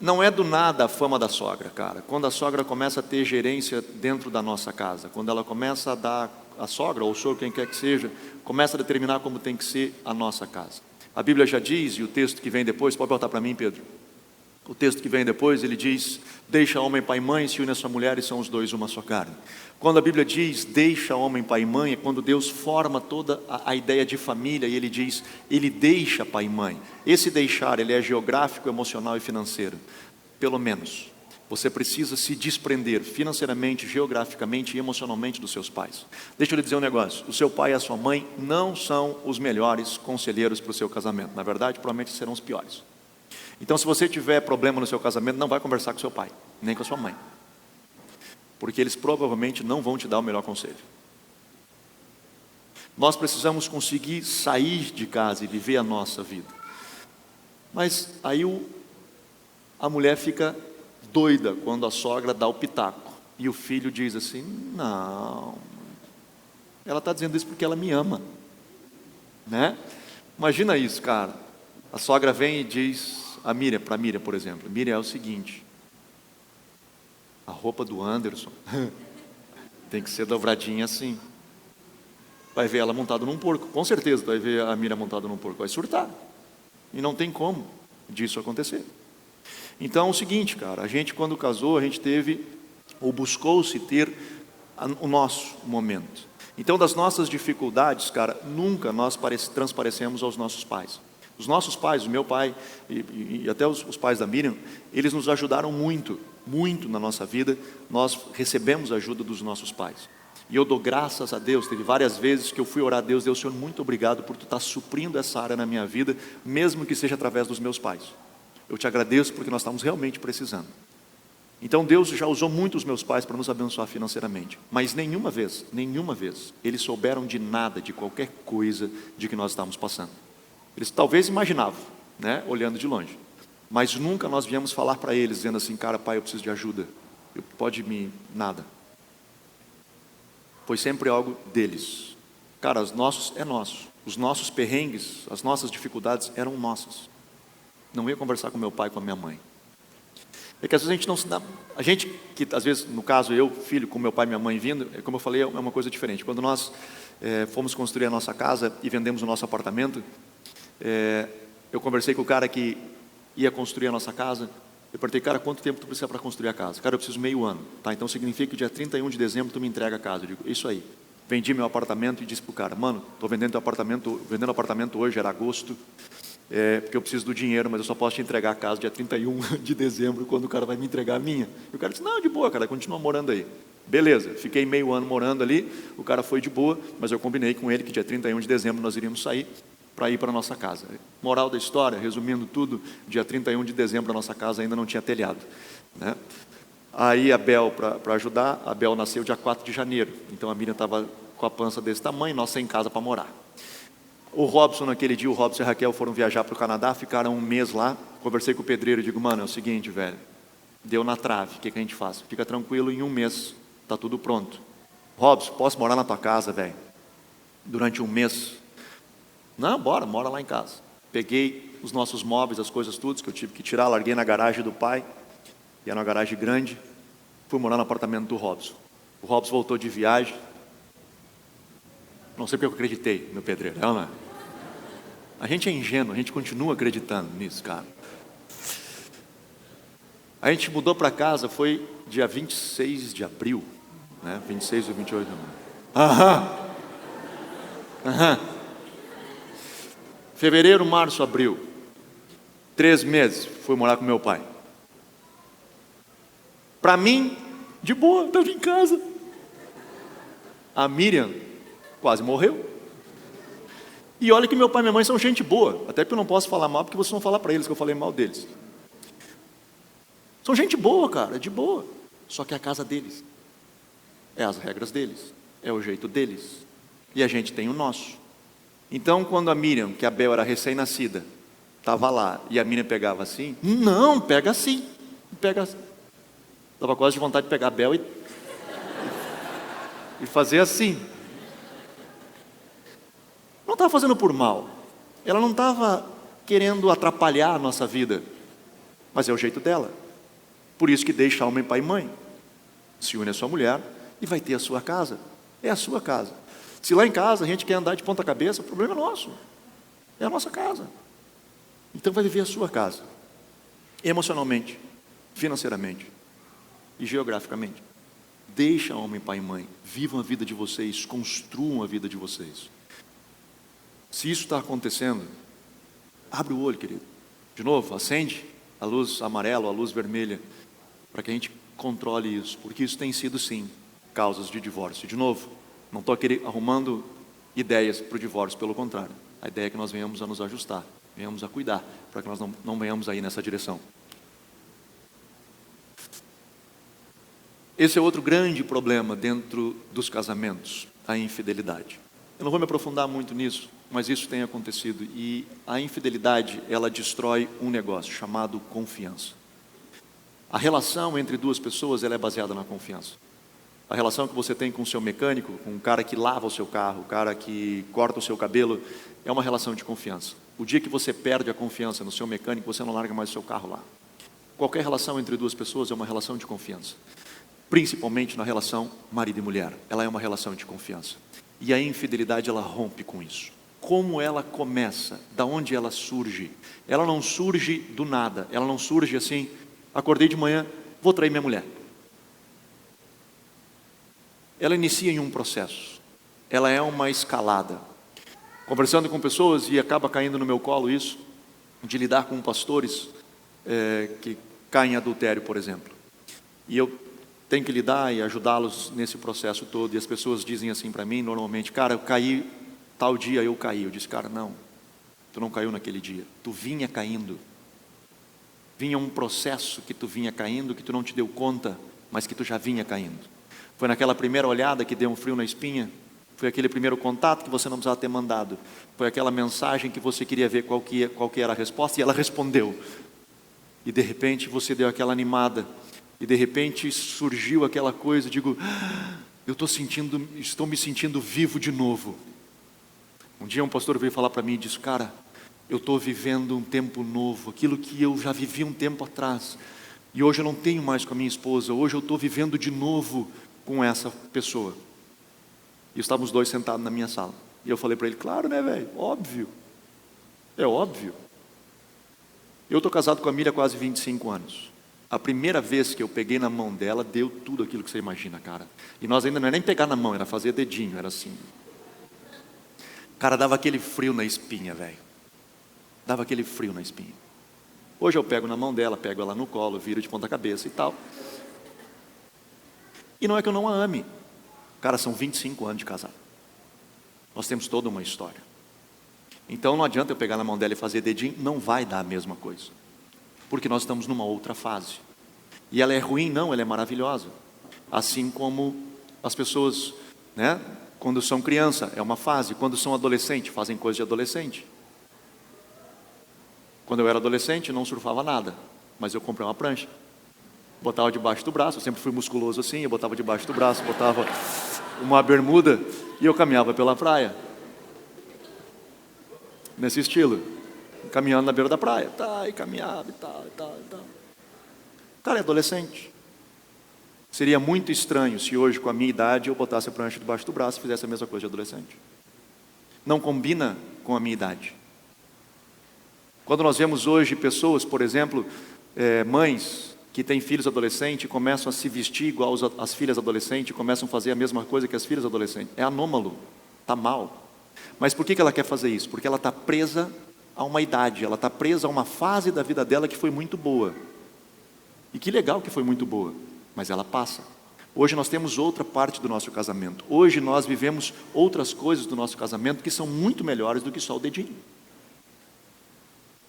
não é do nada a fama da sogra, cara. Quando a sogra começa a ter gerência dentro da nossa casa, quando ela começa a dar, a sogra ou o sogro, quem quer que seja, começa a determinar como tem que ser a nossa casa. A Bíblia já diz, e o texto que vem depois, pode botar para mim, Pedro. O texto que vem depois, ele diz: deixa homem, pai e mãe, se une a sua mulher e são os dois uma só carne. Quando a Bíblia diz deixa homem, pai e mãe, é quando Deus forma toda a ideia de família, e ele diz, ele deixa pai e mãe. Esse deixar, ele é geográfico, emocional e financeiro. Pelo menos, você precisa se desprender financeiramente, geograficamente e emocionalmente dos seus pais. Deixa eu lhe dizer um negócio: o seu pai e a sua mãe não são os melhores conselheiros para o seu casamento. Na verdade, provavelmente serão os piores. Então, se você tiver problema no seu casamento, não vai conversar com seu pai, nem com a sua mãe, porque eles provavelmente não vão te dar o melhor conselho. Nós precisamos conseguir sair de casa e viver a nossa vida. Mas aí a mulher fica doida quando a sogra dá o pitaco, e o filho diz assim: não, ela está dizendo isso porque ela me ama, né? Imagina isso, cara. A sogra vem e diz para a Miriam, por exemplo: Miriam, é o seguinte, a roupa do Anderson tem que ser dobradinha assim. Vai ver ela montada num porco, com certeza vai ver a Miriam montada num porco, vai surtar, e não tem como disso acontecer. Então é o seguinte, cara, a gente quando casou, a gente teve, ou buscou-se ter o nosso momento. Então, das nossas dificuldades, cara, nunca nós transparecemos aos nossos pais. Os nossos pais, o meu pai e até os pais da Miriam, eles nos ajudaram muito, muito na nossa vida. Nós recebemos a ajuda dos nossos pais. E eu dou graças a Deus. Teve várias vezes que eu fui orar a Deus: Deus, Senhor, muito obrigado por tu estar suprindo essa área na minha vida, mesmo que seja através dos meus pais. Eu te agradeço porque nós estamos realmente precisando. Então Deus já usou muito os meus pais para nos abençoar financeiramente, mas nenhuma vez, eles souberam de nada, de qualquer coisa de que nós estávamos passando. Eles talvez imaginavam, né, olhando de longe, mas nunca nós viemos falar para eles, dizendo assim: cara, pai, eu preciso de ajuda, nada. Foi sempre algo deles. Cara, os nossos é nosso, os nossos perrengues, as nossas dificuldades eram nossas. Não ia conversar com meu pai, com a minha mãe. É que às vezes a gente não se dá... A gente, que às vezes, no caso eu, filho, com meu pai e minha mãe vindo, como eu falei, é uma coisa diferente. Quando nós fomos construir a nossa casa e vendemos o nosso apartamento, eu conversei com o cara que ia construir a nossa casa. Eu perguntei, cara, quanto tempo tu precisa para construir a casa? Cara, eu preciso meio ano. Tá, então significa que dia 31 de dezembro tu me entrega a casa. Eu digo, isso aí. Vendi meu apartamento e disse pro cara, mano, estou vendendo apartamento hoje, era agosto, porque eu preciso do dinheiro, mas eu só posso te entregar a casa dia 31 de dezembro, quando o cara vai me entregar a minha. E o cara disse, não, de boa, cara, continua morando aí. Beleza, fiquei meio ano morando ali, o cara foi de boa, mas eu combinei com ele que dia 31 de dezembro nós iríamos sair para ir para a nossa casa. Moral da história, resumindo tudo, dia 31 de dezembro a nossa casa ainda não tinha telhado, né? Aí a Bel, para ajudar, a Bel nasceu dia 4 de janeiro, então a Miriam estava com a pança desse tamanho, nós sem casa para morar. O Robson, naquele dia, o Robson e a Raquel foram viajar para o Canadá, ficaram um mês lá, conversei com o pedreiro e digo, mano, é o seguinte, velho, deu na trave, o que a gente faz? Fica tranquilo, em um mês está tudo pronto. Robson, posso morar na tua casa, velho? Durante um mês? Não, bora, mora lá em casa. Peguei os nossos móveis, as coisas tudo que eu tive que tirar, larguei na garagem do pai, e era uma garagem grande, fui morar no apartamento do Robson. O Robson voltou de viagem, não sei porque eu acreditei no pedreiro, não é? A gente é ingênuo, a gente continua acreditando nisso, cara. A gente mudou para casa, foi dia 26 de abril, né? 26 ou 28 de abril. Aham. Fevereiro, março, abril. 3 meses, fui morar com meu pai. Para mim, de boa, estava em casa. A Miriam quase morreu. E olha que meu pai e minha mãe são gente boa. Até porque eu não posso falar mal, porque vocês vão falar para eles que eu falei mal deles. São gente boa, cara, de boa. Só que é a casa deles. É as regras deles. É o jeito deles. E a gente tem o nosso. Então, quando a Miriam, que a Bel era recém-nascida, estava lá, e a Miriam pegava assim, não, pega assim. Pega assim. Estava quase de vontade de pegar a Bel e fazer assim. Não estava fazendo por mal. Ela não estava querendo atrapalhar a nossa vida. Mas é o jeito dela. Por isso que deixa homem, pai e mãe. Se une a sua mulher e vai ter a sua casa. É a sua casa. Se lá em casa a gente quer andar de ponta cabeça, o problema é nosso. É a nossa casa. Então vai viver a sua casa. Emocionalmente, financeiramente e geograficamente. Deixa homem, pai e mãe. Vivam a vida de vocês. Construam a vida de vocês. Se isso está acontecendo, abre o olho, querido. De novo, acende a luz amarela, a luz vermelha, para que a gente controle isso, porque isso tem sido, sim, causas de divórcio. De novo, não estou aqui arrumando ideias para o divórcio, pelo contrário. A ideia é que nós venhamos a nos ajustar, venhamos a cuidar, para que nós não venhamos aí nessa direção. Esse é outro grande problema dentro dos casamentos, a infidelidade. Eu não vou me aprofundar muito nisso, mas isso tem acontecido. E a infidelidade, ela destrói um negócio chamado confiança. A relação entre duas pessoas, ela é baseada na confiança. A relação que você tem com o seu mecânico, com o cara que lava o seu carro, o cara que corta o seu cabelo, é uma relação de confiança. O dia que você perde a confiança no seu mecânico, você não larga mais o seu carro lá. Qualquer relação entre duas pessoas é uma relação de confiança. Principalmente na relação marido e mulher. Ela é uma relação de confiança. E a infidelidade, ela rompe com isso. Como ela começa? Da onde ela surge? Ela não surge do nada. Ela não surge assim, acordei de manhã, vou trair minha mulher. Ela inicia em um processo. Ela é uma escalada. Conversando com pessoas, e acaba caindo no meu colo isso, de lidar com pastores que caem em adultério, por exemplo. E eu tenho que lidar e ajudá-los nesse processo todo. E as pessoas dizem assim para mim, normalmente, cara, eu caí, tal dia eu caí. Eu disse, cara, não, tu não caiu naquele dia. Tu vinha caindo. Vinha um processo que tu vinha caindo, que tu não te deu conta, mas que tu já vinha caindo. Foi naquela primeira olhada que deu um frio na espinha. Foi aquele primeiro contato que você não precisava ter mandado. Foi aquela mensagem que você queria ver qual que era a resposta, e ela respondeu. E de repente você deu aquela animada. E de repente surgiu aquela coisa, digo, estou me sentindo vivo de novo. Um dia um pastor veio falar para mim e disse, cara, eu estou vivendo um tempo novo, aquilo que eu já vivi um tempo atrás. E hoje eu não tenho mais com a minha esposa, hoje eu estou vivendo de novo com essa pessoa. E estávamos 2 sentados na minha sala. E eu falei para ele, claro, né, velho? Óbvio. É óbvio. Eu estou casado com a Miriam há quase 25 anos. A primeira vez que eu peguei na mão dela, deu tudo aquilo que você imagina, cara. E nós ainda não era nem pegar na mão, era fazer dedinho, era assim. Cara, dava aquele frio na espinha, velho. Dava aquele frio na espinha. Hoje eu pego na mão dela, pego ela no colo, viro de ponta cabeça e tal. E não é que eu não a ame. Cara, são 25 anos de casado. Nós temos toda uma história. Então não adianta eu pegar na mão dela e fazer dedinho, não vai dar a mesma coisa. Porque nós estamos numa outra fase. E ela é ruim? Não, ela é maravilhosa. Assim como as pessoas, né, quando são criança, é uma fase. Quando são adolescente, fazem coisa de adolescente. Quando eu era adolescente, não surfava nada. Mas eu comprei uma prancha. Botava debaixo do braço, eu sempre fui musculoso assim, eu botava debaixo do braço, botava uma bermuda e eu caminhava pela praia. Nesse estilo, caminhando na beira da praia, e caminhava e tal. Cara, é adolescente. Seria muito estranho se hoje, com a minha idade, eu botasse a prancha debaixo do braço e fizesse a mesma coisa de adolescente. Não combina com a minha idade. Quando nós vemos hoje pessoas, por exemplo, mães que têm filhos adolescentes, começam a se vestir igual as filhas adolescentes, começam a fazer a mesma coisa que as filhas adolescentes. É anômalo, está mal. Mas por que ela quer fazer isso? Porque ela está presa a uma idade, ela está presa a uma fase da vida dela que foi muito boa. E que legal que foi muito boa, mas ela passa. Hoje nós temos outra parte do nosso casamento. Hoje nós vivemos outras coisas do nosso casamento que são muito melhores do que só o dedinho.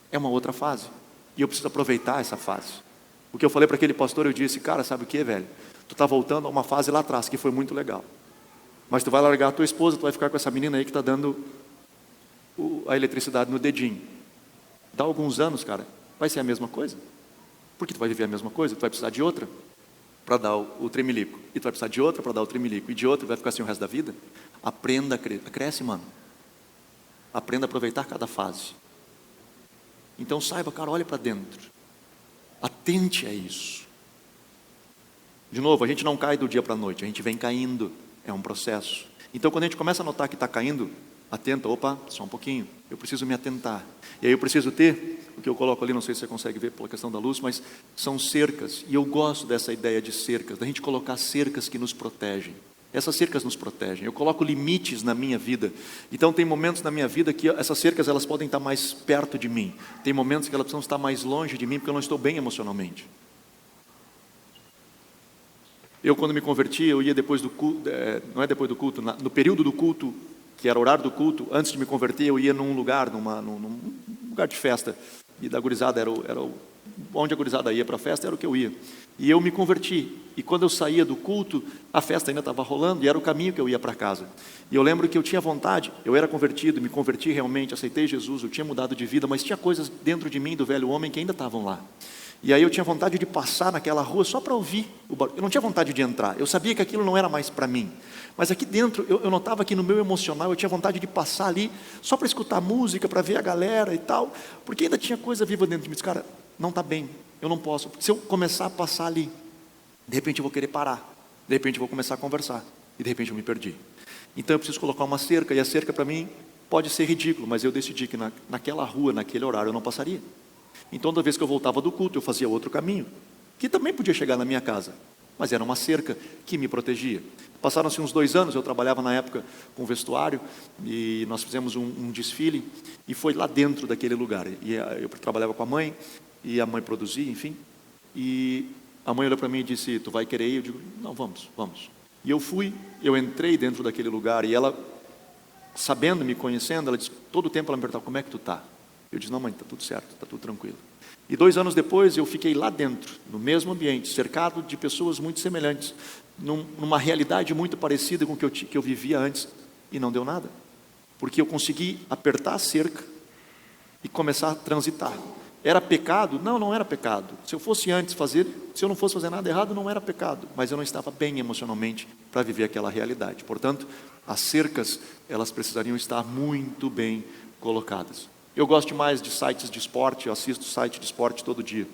É uma outra fase. E eu preciso aproveitar essa fase. O que eu falei para aquele pastor, eu disse, cara, sabe o que, velho? Tu está voltando a uma fase lá atrás, que foi muito legal. Mas tu vai largar a tua esposa, tu vai ficar com essa menina aí que está dando a eletricidade no dedinho. Dá alguns anos, cara, vai ser a mesma coisa. Porque tu vai viver a mesma coisa, tu vai precisar de outra para dar o tremelico. E tu vai precisar de outra para dar o tremelico. E de outra, vai ficar assim o resto da vida. Aprenda, cresce, mano. Aprenda a aproveitar cada fase. Então saiba, cara, olhe para dentro. Atente a isso. De novo, a gente não cai do dia para a noite, a gente vem caindo, é um processo. Então quando a gente começa a notar que está caindo, atenta, opa, só um pouquinho, eu preciso me atentar. E aí eu preciso ter, o que eu coloco ali, não sei se você consegue ver pela questão da luz, mas são cercas, e eu gosto dessa ideia de cercas, da gente colocar cercas que nos protegem. Essas cercas nos protegem, eu coloco limites na minha vida. Então tem momentos na minha vida que essas cercas elas podem estar mais perto de mim. Tem momentos que elas precisam estar mais longe de mim, porque eu não estou bem emocionalmente. Eu quando me converti, eu ia depois do culto, não é depois do culto, no período do culto, que era o horário do culto, antes de me converter eu ia num lugar, num lugar de festa. E da gurizada, onde a gurizada ia para a festa, era o que eu ia. E eu me converti. E quando eu saía do culto, a festa ainda estava rolando e era o caminho que eu ia para casa. E eu lembro que eu tinha vontade, eu era convertido, me converti realmente, aceitei Jesus, eu tinha mudado de vida, mas tinha coisas dentro de mim, do velho homem, que ainda estavam lá. E aí eu tinha vontade de passar naquela rua só para ouvir o barulho. Eu não tinha vontade de entrar, eu sabia que aquilo não era mais para mim. Mas aqui dentro, eu notava que no meu emocional, eu tinha vontade de passar ali, só para escutar música, para ver a galera e tal, porque ainda tinha coisa viva dentro de mim. Cara, não está bem, eu não posso. Se eu começar a passar ali, de repente eu vou querer parar, de repente eu vou começar a conversar, e de repente eu me perdi. Então eu preciso colocar uma cerca, e a cerca para mim pode ser ridículo, mas eu decidi que naquela rua, naquele horário, eu não passaria. Então toda vez que eu voltava do culto, eu fazia outro caminho, que também podia chegar na minha casa, mas era uma cerca que me protegia. Passaram-se uns 2 anos, eu trabalhava na época com vestuário, e nós fizemos um desfile, e foi lá dentro daquele lugar. E eu trabalhava com a mãe, e a mãe produzia, enfim, e a mãe olhou para mim e disse, tu vai querer ir? Eu digo, não, vamos. E eu fui, eu entrei dentro daquele lugar, e ela, sabendo, me conhecendo, ela disse, todo o tempo ela me perguntava, como é que tu está? Eu disse, não mãe, está tudo certo, está tudo tranquilo. E 2 anos depois eu fiquei lá dentro, no mesmo ambiente, cercado de pessoas muito semelhantes, numa realidade muito parecida com o que eu vivia antes, e não deu nada. Porque eu consegui apertar a cerca e começar a transitar. Era pecado? Não, não era pecado. Se eu fosse antes se eu não fosse fazer nada errado, não era pecado. Mas eu não estava bem emocionalmente para viver aquela realidade. Portanto, as cercas, elas precisariam estar muito bem colocadas. Eu gosto mais de sites de esporte, eu assisto site de esporte todo dia.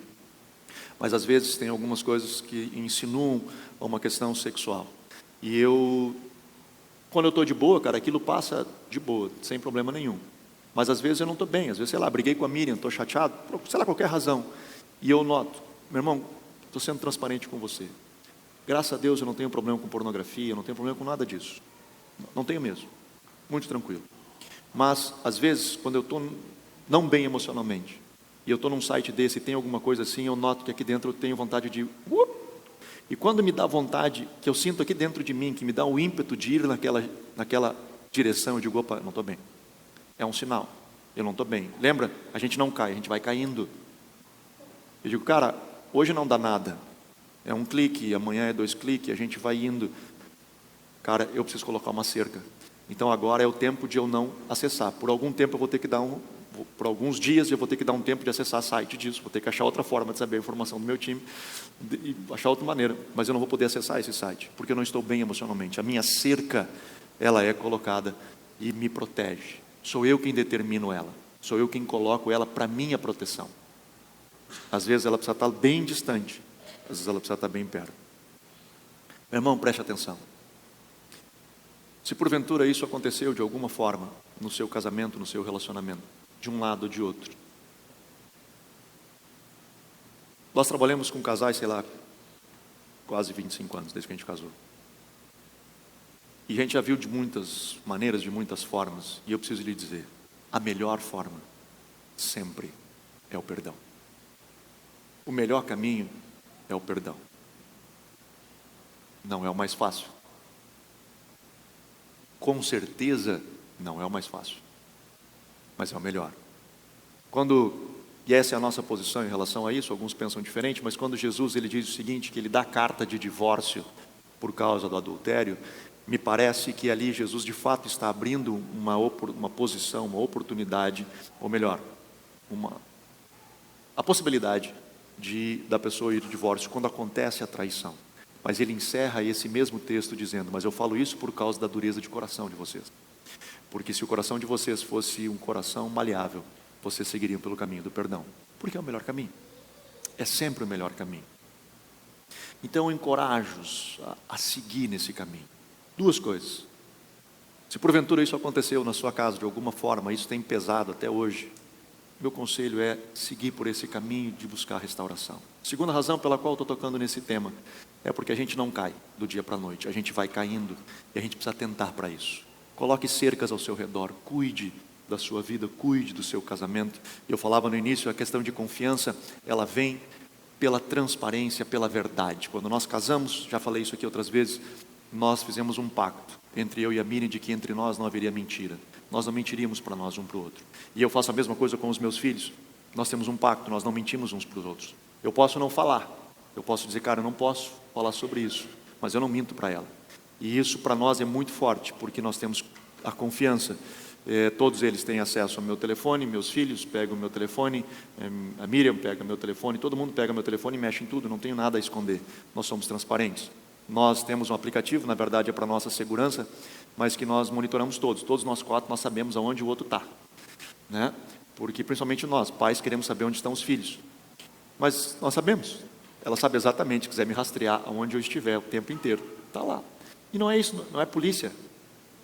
mas às vezes tem algumas coisas que insinuam a uma questão sexual. E quando eu estou de boa, cara, aquilo passa de boa, sem problema nenhum. Mas às vezes eu não estou bem, às vezes, sei lá, briguei com a Miriam, estou chateado, por, sei lá, qualquer razão. E eu noto, meu irmão, estou sendo transparente com você. Graças a Deus eu não tenho problema com pornografia, eu não tenho problema com nada disso. Não tenho mesmo. Muito tranquilo. Mas, às vezes, quando eu estou não bem emocionalmente, e eu estou num site desse e tem alguma coisa assim, eu noto que aqui dentro eu tenho vontade de... E quando me dá vontade, que eu sinto aqui dentro de mim, que me dá o ímpeto de ir naquela direção, eu digo, opa, não estou bem. É um sinal, eu não estou bem. Lembra? A gente não cai, a gente vai caindo. Eu digo, cara, hoje não dá nada. É um clique, amanhã é 2 cliques, a gente vai indo. Cara, eu preciso colocar uma cerca. Então agora é o tempo de eu não acessar. Por algum tempo eu vou ter que por alguns dias eu vou ter que dar um tempo de acessar site disso, vou ter que achar outra forma de saber a informação do meu time, e achar outra maneira, mas eu não vou poder acessar esse site, porque eu não estou bem emocionalmente. A minha cerca, ela é colocada e me protege. Sou eu quem determino ela, sou eu quem coloco ela para minha proteção. Às vezes ela precisa estar bem distante, às vezes ela precisa estar bem perto. Meu irmão, preste atenção. Se porventura isso aconteceu de alguma forma no seu casamento, no seu relacionamento, de um lado ou de outro. Nós trabalhamos com casais, sei lá, quase 25 anos, desde que a gente casou. E a gente já viu de muitas maneiras, de muitas formas, e eu preciso lhe dizer, a melhor forma, sempre, é o perdão. O melhor caminho é o perdão. Não é o mais fácil. Com certeza, não é o mais fácil, mas é o melhor. E essa é a nossa posição em relação a isso, alguns pensam diferente, mas quando Jesus ele diz o seguinte, que ele dá carta de divórcio por causa do adultério, me parece que ali Jesus de fato está abrindo uma posição, uma oportunidade, ou melhor, a possibilidade da pessoa ir ao divórcio quando acontece a traição. Mas ele encerra esse mesmo texto dizendo, mas eu falo isso por causa da dureza de coração de vocês. Porque se o coração de vocês fosse um coração maleável, vocês seguiriam pelo caminho do perdão. Porque é o melhor caminho. É sempre o melhor caminho. Então eu encorajo-os a seguir nesse caminho. 2 coisas. Se porventura isso aconteceu na sua casa de alguma forma, isso tem pesado até hoje, meu conselho é seguir por esse caminho de buscar restauração. Segunda razão pela qual eu estou tocando nesse tema é porque a gente não cai do dia para a noite, a gente vai caindo e a gente precisa tentar para isso. Coloque cercas ao seu redor, cuide da sua vida, cuide do seu casamento. Eu falava no início, a questão de confiança, ela vem pela transparência, pela verdade. Quando nós casamos, já falei isso aqui outras vezes, nós fizemos um pacto entre eu e a Miriam de que entre nós não haveria mentira. Nós não mentiríamos para nós um para o outro. E eu faço a mesma coisa com os meus filhos. Nós temos um pacto, nós não mentimos uns para os outros. Eu posso não falar, eu posso dizer, cara, eu não posso falar sobre isso, mas eu não minto para ela. E isso para nós é muito forte, porque nós temos a confiança. Todos eles têm acesso ao meu telefone, meus filhos pegam o meu telefone, a Miriam pega meu telefone, todo mundo pega meu telefone e mexe em tudo, não tenho nada a esconder. Nós somos transparentes. Nós temos um aplicativo, na verdade é para nossa segurança, mas que nós monitoramos todos nós 4, nós sabemos aonde o outro está, né? Porque principalmente nós, pais, queremos saber onde estão os filhos, mas nós sabemos, ela sabe exatamente, quiser me rastrear aonde eu estiver o tempo inteiro, está lá. E não é isso, não é polícia,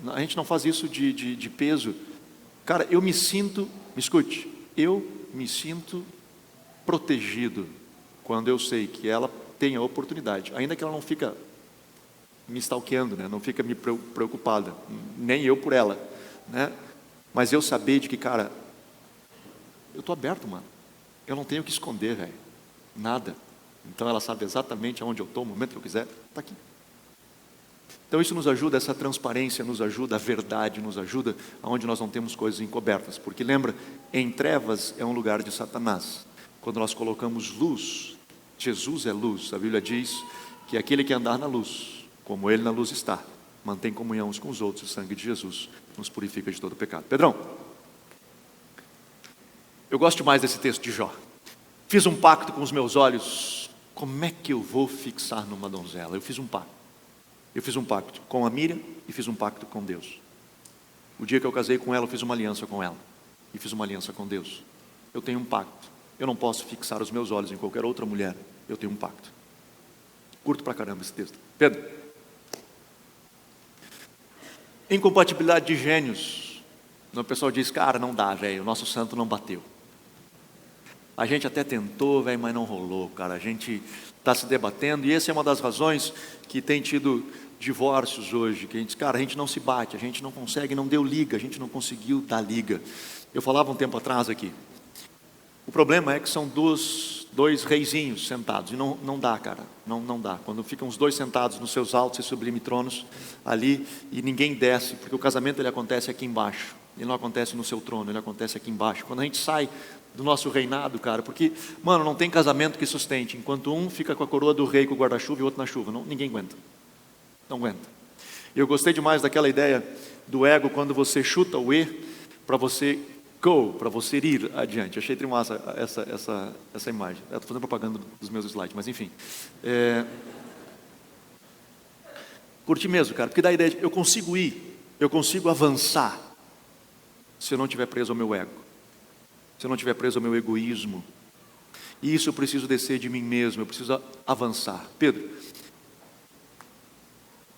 a gente não faz isso de peso. Cara, eu me sinto, me escute, eu me sinto protegido quando eu sei que ela tem a oportunidade, ainda que ela não fica me stalkeando, né? Não fica me preocupada, nem eu por ela, né? Mas eu saber de que, cara, eu estou aberto, mano, eu não tenho o que esconder, velho, nada. Então ela sabe exatamente aonde eu estou, no momento que eu quiser, está aqui. Então isso nos ajuda, essa transparência nos ajuda, a verdade nos ajuda, aonde nós não temos coisas encobertas, porque lembra, em trevas é um lugar de Satanás. Quando nós colocamos luz, Jesus é luz, a Bíblia diz que aquele que andar na luz, como ele na luz está, mantém comunhão uns com os outros, o sangue de Jesus nos purifica de todo pecado. Pedrão, eu gosto demais desse texto de Jó. Fiz um pacto com os meus olhos, como é que eu vou fixar numa donzela? Eu fiz um pacto com a Miriam e fiz um pacto com Deus. O dia que eu casei com ela, eu fiz uma aliança com ela e fiz uma aliança com Deus. Eu tenho um pacto, eu não posso fixar os meus olhos em qualquer outra mulher, eu tenho um pacto. Curto pra caramba esse texto. Pedro. Incompatibilidade de gênios. O pessoal diz, cara, não dá, velho, o nosso santo não bateu. A gente até tentou, velho, mas não rolou, cara. A gente está se debatendo, e essa é uma das razões que tem tido divórcios hoje, que a gente, cara, a gente não se bate, a gente não consegue, não deu liga, a gente não conseguiu dar liga. Eu falava um tempo atrás aqui, o problema é que são dois reizinhos sentados, e não dá, cara, não dá. Quando ficam os dois sentados nos seus altos e sublimes tronos ali, e ninguém desce, porque o casamento ele acontece aqui embaixo, ele não acontece no seu trono, ele acontece aqui embaixo. Quando a gente sai do nosso reinado, cara, porque, mano, não tem casamento que sustente, enquanto um fica com a coroa do rei, com o guarda-chuva, e o outro na chuva, ninguém aguenta, não aguenta. Eu gostei demais daquela ideia do ego, quando você chuta o E, para você para você ir adiante. Achei trimassa essa imagem. Estou fazendo propaganda dos meus slides, mas enfim. Curti mesmo, cara, porque dá a ideia de eu consigo ir, eu consigo avançar, se eu não estiver preso ao meu ego, se eu não estiver preso ao meu egoísmo. E isso eu preciso descer de mim mesmo, eu preciso avançar. Pedro,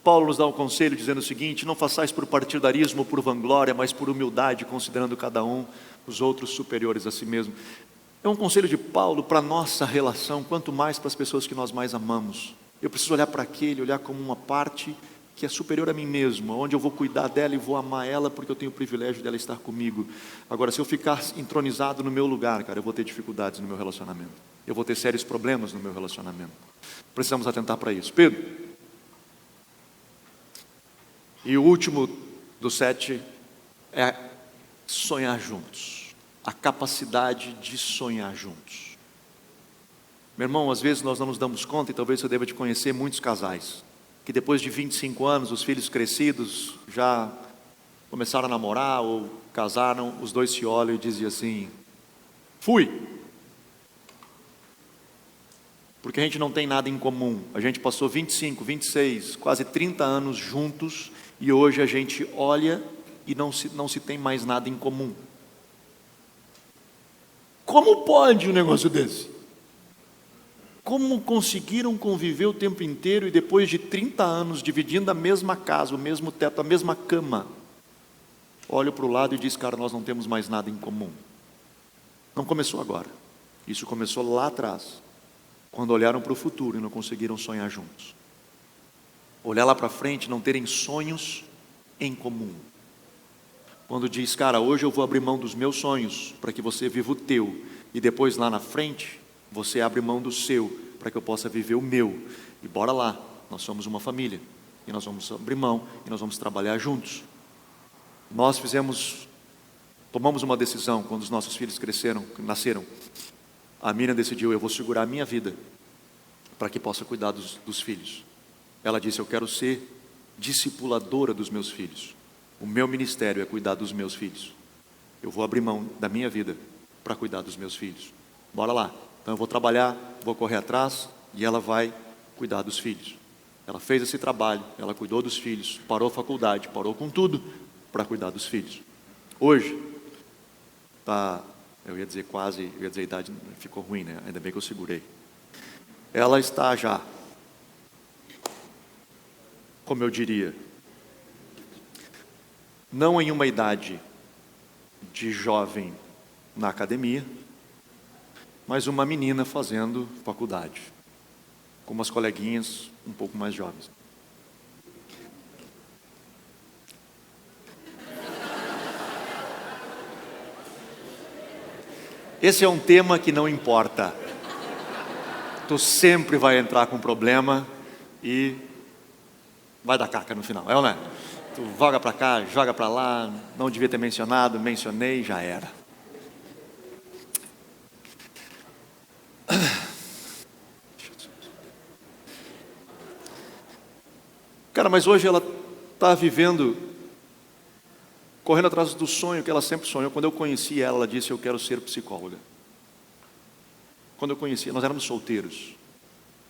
Paulo nos dá um conselho dizendo o seguinte: não façais por partidarismo ou por vanglória, mas por humildade, considerando cada um os outros superiores a si mesmo. É um conselho de Paulo para a nossa relação, quanto mais para as pessoas que nós mais amamos. Eu preciso olhar para aquele, olhar como uma parte que é superior a mim mesmo, onde eu vou cuidar dela e vou amar ela, porque eu tenho o privilégio dela estar comigo. Agora, se eu ficar entronizado no meu lugar, cara, eu vou ter dificuldades no meu relacionamento, eu vou ter sérios problemas no meu relacionamento. Precisamos atentar para isso. Pedro, e o último dos 7 é sonhar juntos, a capacidade de sonhar juntos. Meu irmão, às vezes nós não nos damos conta, e talvez eu deva te conhecer, muitos casais que depois de 25 anos, os filhos crescidos, já começaram a namorar ou casaram, os dois se olham e dizem assim: fui. Porque a gente não tem nada em comum. A gente passou 25, 26, quase 30 anos juntos, e hoje a gente olha e não se tem mais nada em comum. Como pode um negócio desse? Como conseguiram conviver o tempo inteiro e depois de 30 anos dividindo a mesma casa, o mesmo teto, a mesma cama? Olho para o lado e diz: cara, nós não temos mais nada em comum. Não começou agora, isso começou lá atrás, quando olharam para o futuro e não conseguiram sonhar juntos. Olhar lá para frente, não terem sonhos em comum. Quando diz: cara, hoje eu vou abrir mão dos meus sonhos para que você viva o teu, e depois lá na frente você abre mão do seu para que eu possa viver o meu, e bora lá, nós somos uma família, e nós vamos abrir mão, e nós vamos trabalhar juntos. Nós tomamos uma decisão quando os nossos filhos nasceram. A Miriam decidiu: eu vou segurar a minha vida para que possa cuidar dos filhos. Ela disse: eu quero ser discipuladora dos meus filhos, o meu ministério é cuidar dos meus filhos, eu vou abrir mão da minha vida para cuidar dos meus filhos. Bora lá, então eu vou trabalhar, vou correr atrás, e ela vai cuidar dos filhos. Ela fez esse trabalho, ela cuidou dos filhos, parou a faculdade, parou com tudo para cuidar dos filhos. Hoje eu ia dizer a idade ficou ruim, né? Ainda bem que eu segurei. Ela está já, como eu diria, não em uma idade de jovem na academia, mas uma menina fazendo faculdade, com umas coleguinhas um pouco mais jovens. Esse é um tema que não importa. Tu sempre vai entrar com problema e vai dar caca no final, é ou não é? Tu joga para cá, joga para lá, não devia ter mencionado, mencionei, já era. Cara, mas hoje ela está vivendo, correndo atrás do sonho que ela sempre sonhou. Quando eu conheci ela, ela disse: eu quero ser psicóloga. Quando eu conheci, nós éramos solteiros.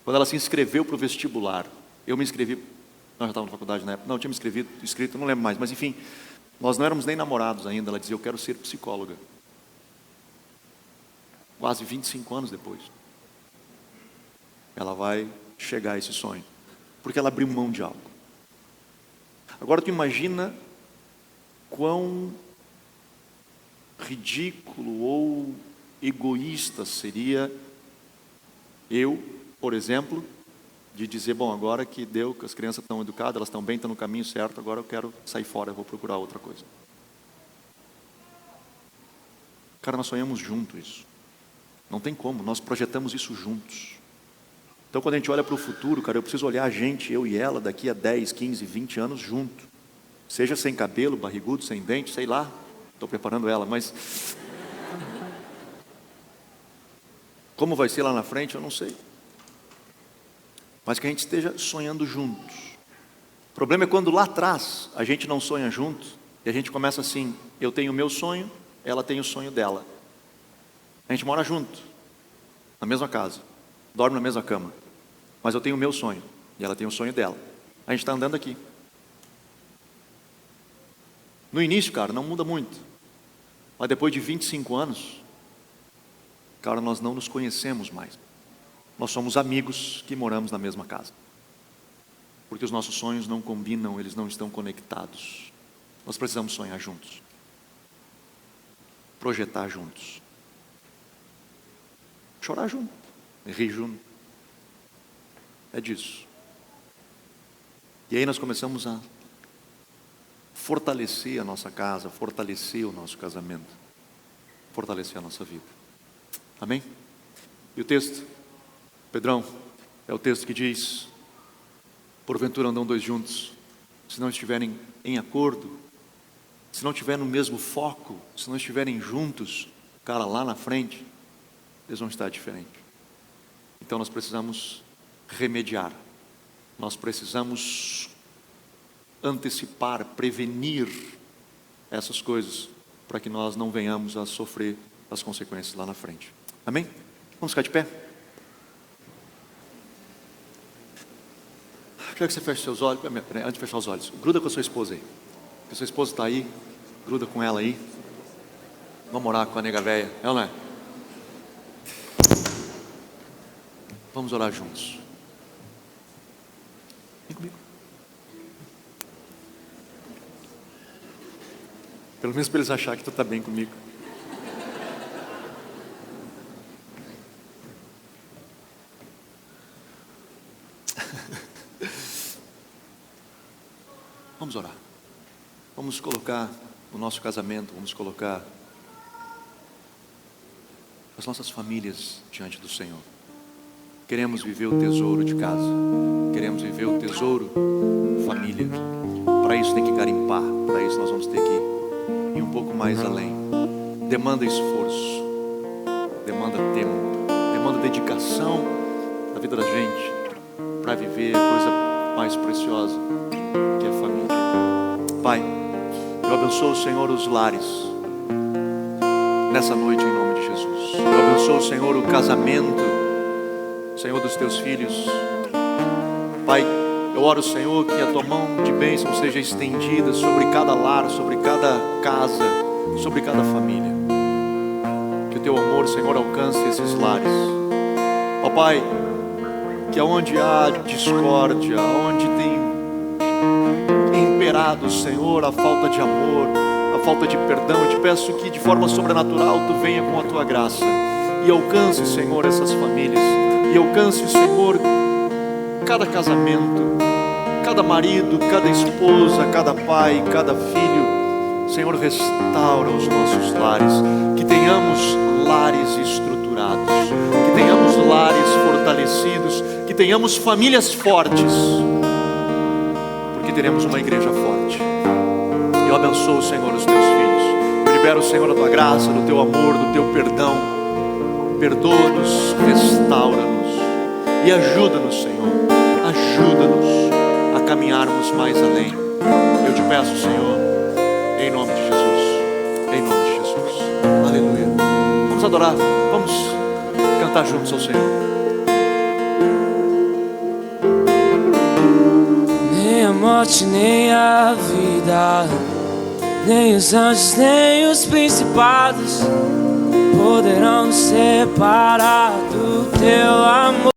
Quando ela se inscreveu para o vestibular, eu me inscrevi, nós já estávamos na faculdade na época, não, eu tinha me inscrito, não lembro mais, mas enfim, nós não éramos nem namorados ainda. Ela dizia: eu quero ser psicóloga. Quase 25 anos depois. ela vai chegar a esse sonho, porque ela abriu mão de algo. Agora tu imagina quão ridículo ou egoísta seria eu, por exemplo, de dizer, bom, agora que deu, que as crianças estão educadas, elas estão bem, estão no caminho certo, agora eu quero sair fora, eu vou procurar outra coisa. Cara, nós sonhamos junto isso. Não tem como, nós projetamos isso juntos. Então quando a gente olha para o futuro, cara, eu preciso olhar a gente, eu e ela, daqui a 10, 15, 20 anos junto. Seja sem cabelo, barrigudo, sem dente, sei lá. Estou preparando ela, mas... como vai ser lá na frente, eu não sei. Mas que a gente esteja sonhando juntos. O problema é quando lá atrás a gente não sonha junto e a gente começa assim, eu tenho o meu sonho, ela tem o sonho dela. A gente mora junto, na mesma casa, dorme na mesma cama, mas eu tenho o meu sonho e ela tem o sonho dela. A gente está andando aqui. No início, cara, não muda muito, mas depois de 25 anos, cara, nós não nos conhecemos mais. Nós somos amigos que moramos na mesma casa, porque os nossos sonhos não combinam, eles não estão conectados. Nós precisamos sonhar juntos, projetar juntos, chorar junto, rir junto. É disso. E aí nós começamos a fortalecer a nossa casa, fortalecer o nosso casamento, fortalecer a nossa vida. Amém? E o texto, Pedrão, é o texto que diz, porventura andam dois juntos, se não estiverem em acordo, se não estiverem no mesmo foco, se não estiverem juntos, cara, lá na frente, eles vão estar diferentes. Então nós precisamos remediar, nós precisamos antecipar, prevenir essas coisas, para que nós não venhamos a sofrer as consequências lá na frente. Amém? Vamos ficar de pé? Quero que você feche seus olhos. Antes de fechar os olhos, gruda com a sua esposa aí. Porque a sua esposa está aí, gruda com ela aí. Vamos orar com a nega véia, é ou não é? Vamos orar juntos. Vem comigo. Pelo menos para eles acharem que tu está bem comigo. Vamos orar. Vamos colocar o nosso casamento, vamos colocar as nossas famílias diante do Senhor. Queremos viver o tesouro de casa, queremos viver o tesouro família. Para isso tem que garimpar, para isso nós vamos ter que ir um pouco mais além. Demanda esforço, demanda tempo, demanda dedicação na vida da gente para viver a coisa mais preciosa que é a família. Pai, eu abençoo, Senhor, os lares nessa noite em nome de Jesus. Eu abençoo, Senhor, o casamento, Senhor, dos teus filhos. Pai, eu oro, Senhor, que a tua mão de bênção seja estendida sobre cada lar, sobre cada casa, sobre cada família. Que o teu amor, Senhor, alcance esses lares. Ó Pai, que aonde há discórdia, aonde tem imperado, Senhor, a falta de amor, a falta de perdão, eu te peço que de forma sobrenatural tu venha com a tua graça e alcance, Senhor, essas famílias, e alcance, Senhor, cada casamento, cada marido, cada esposa, cada pai, cada filho. Senhor, restaura os nossos lares, que tenhamos lares estruturados, que tenhamos lares fortalecidos, que tenhamos famílias fortes, porque teremos uma igreja forte. Eu abençoo, Senhor, os teus filhos. Eu libero, Senhor, a tua graça, do teu amor, do teu perdão. Perdoa-nos, restaura-nos e ajuda-nos, Senhor. Ajuda-nos a caminharmos mais além. Eu te peço, Senhor, em nome de Jesus. Em nome de Jesus. Aleluia. Vamos adorar, vamos cantar juntos ao Senhor. Nem a morte, nem a vida, nem os anjos, nem os principados poderão nos separar do teu amor.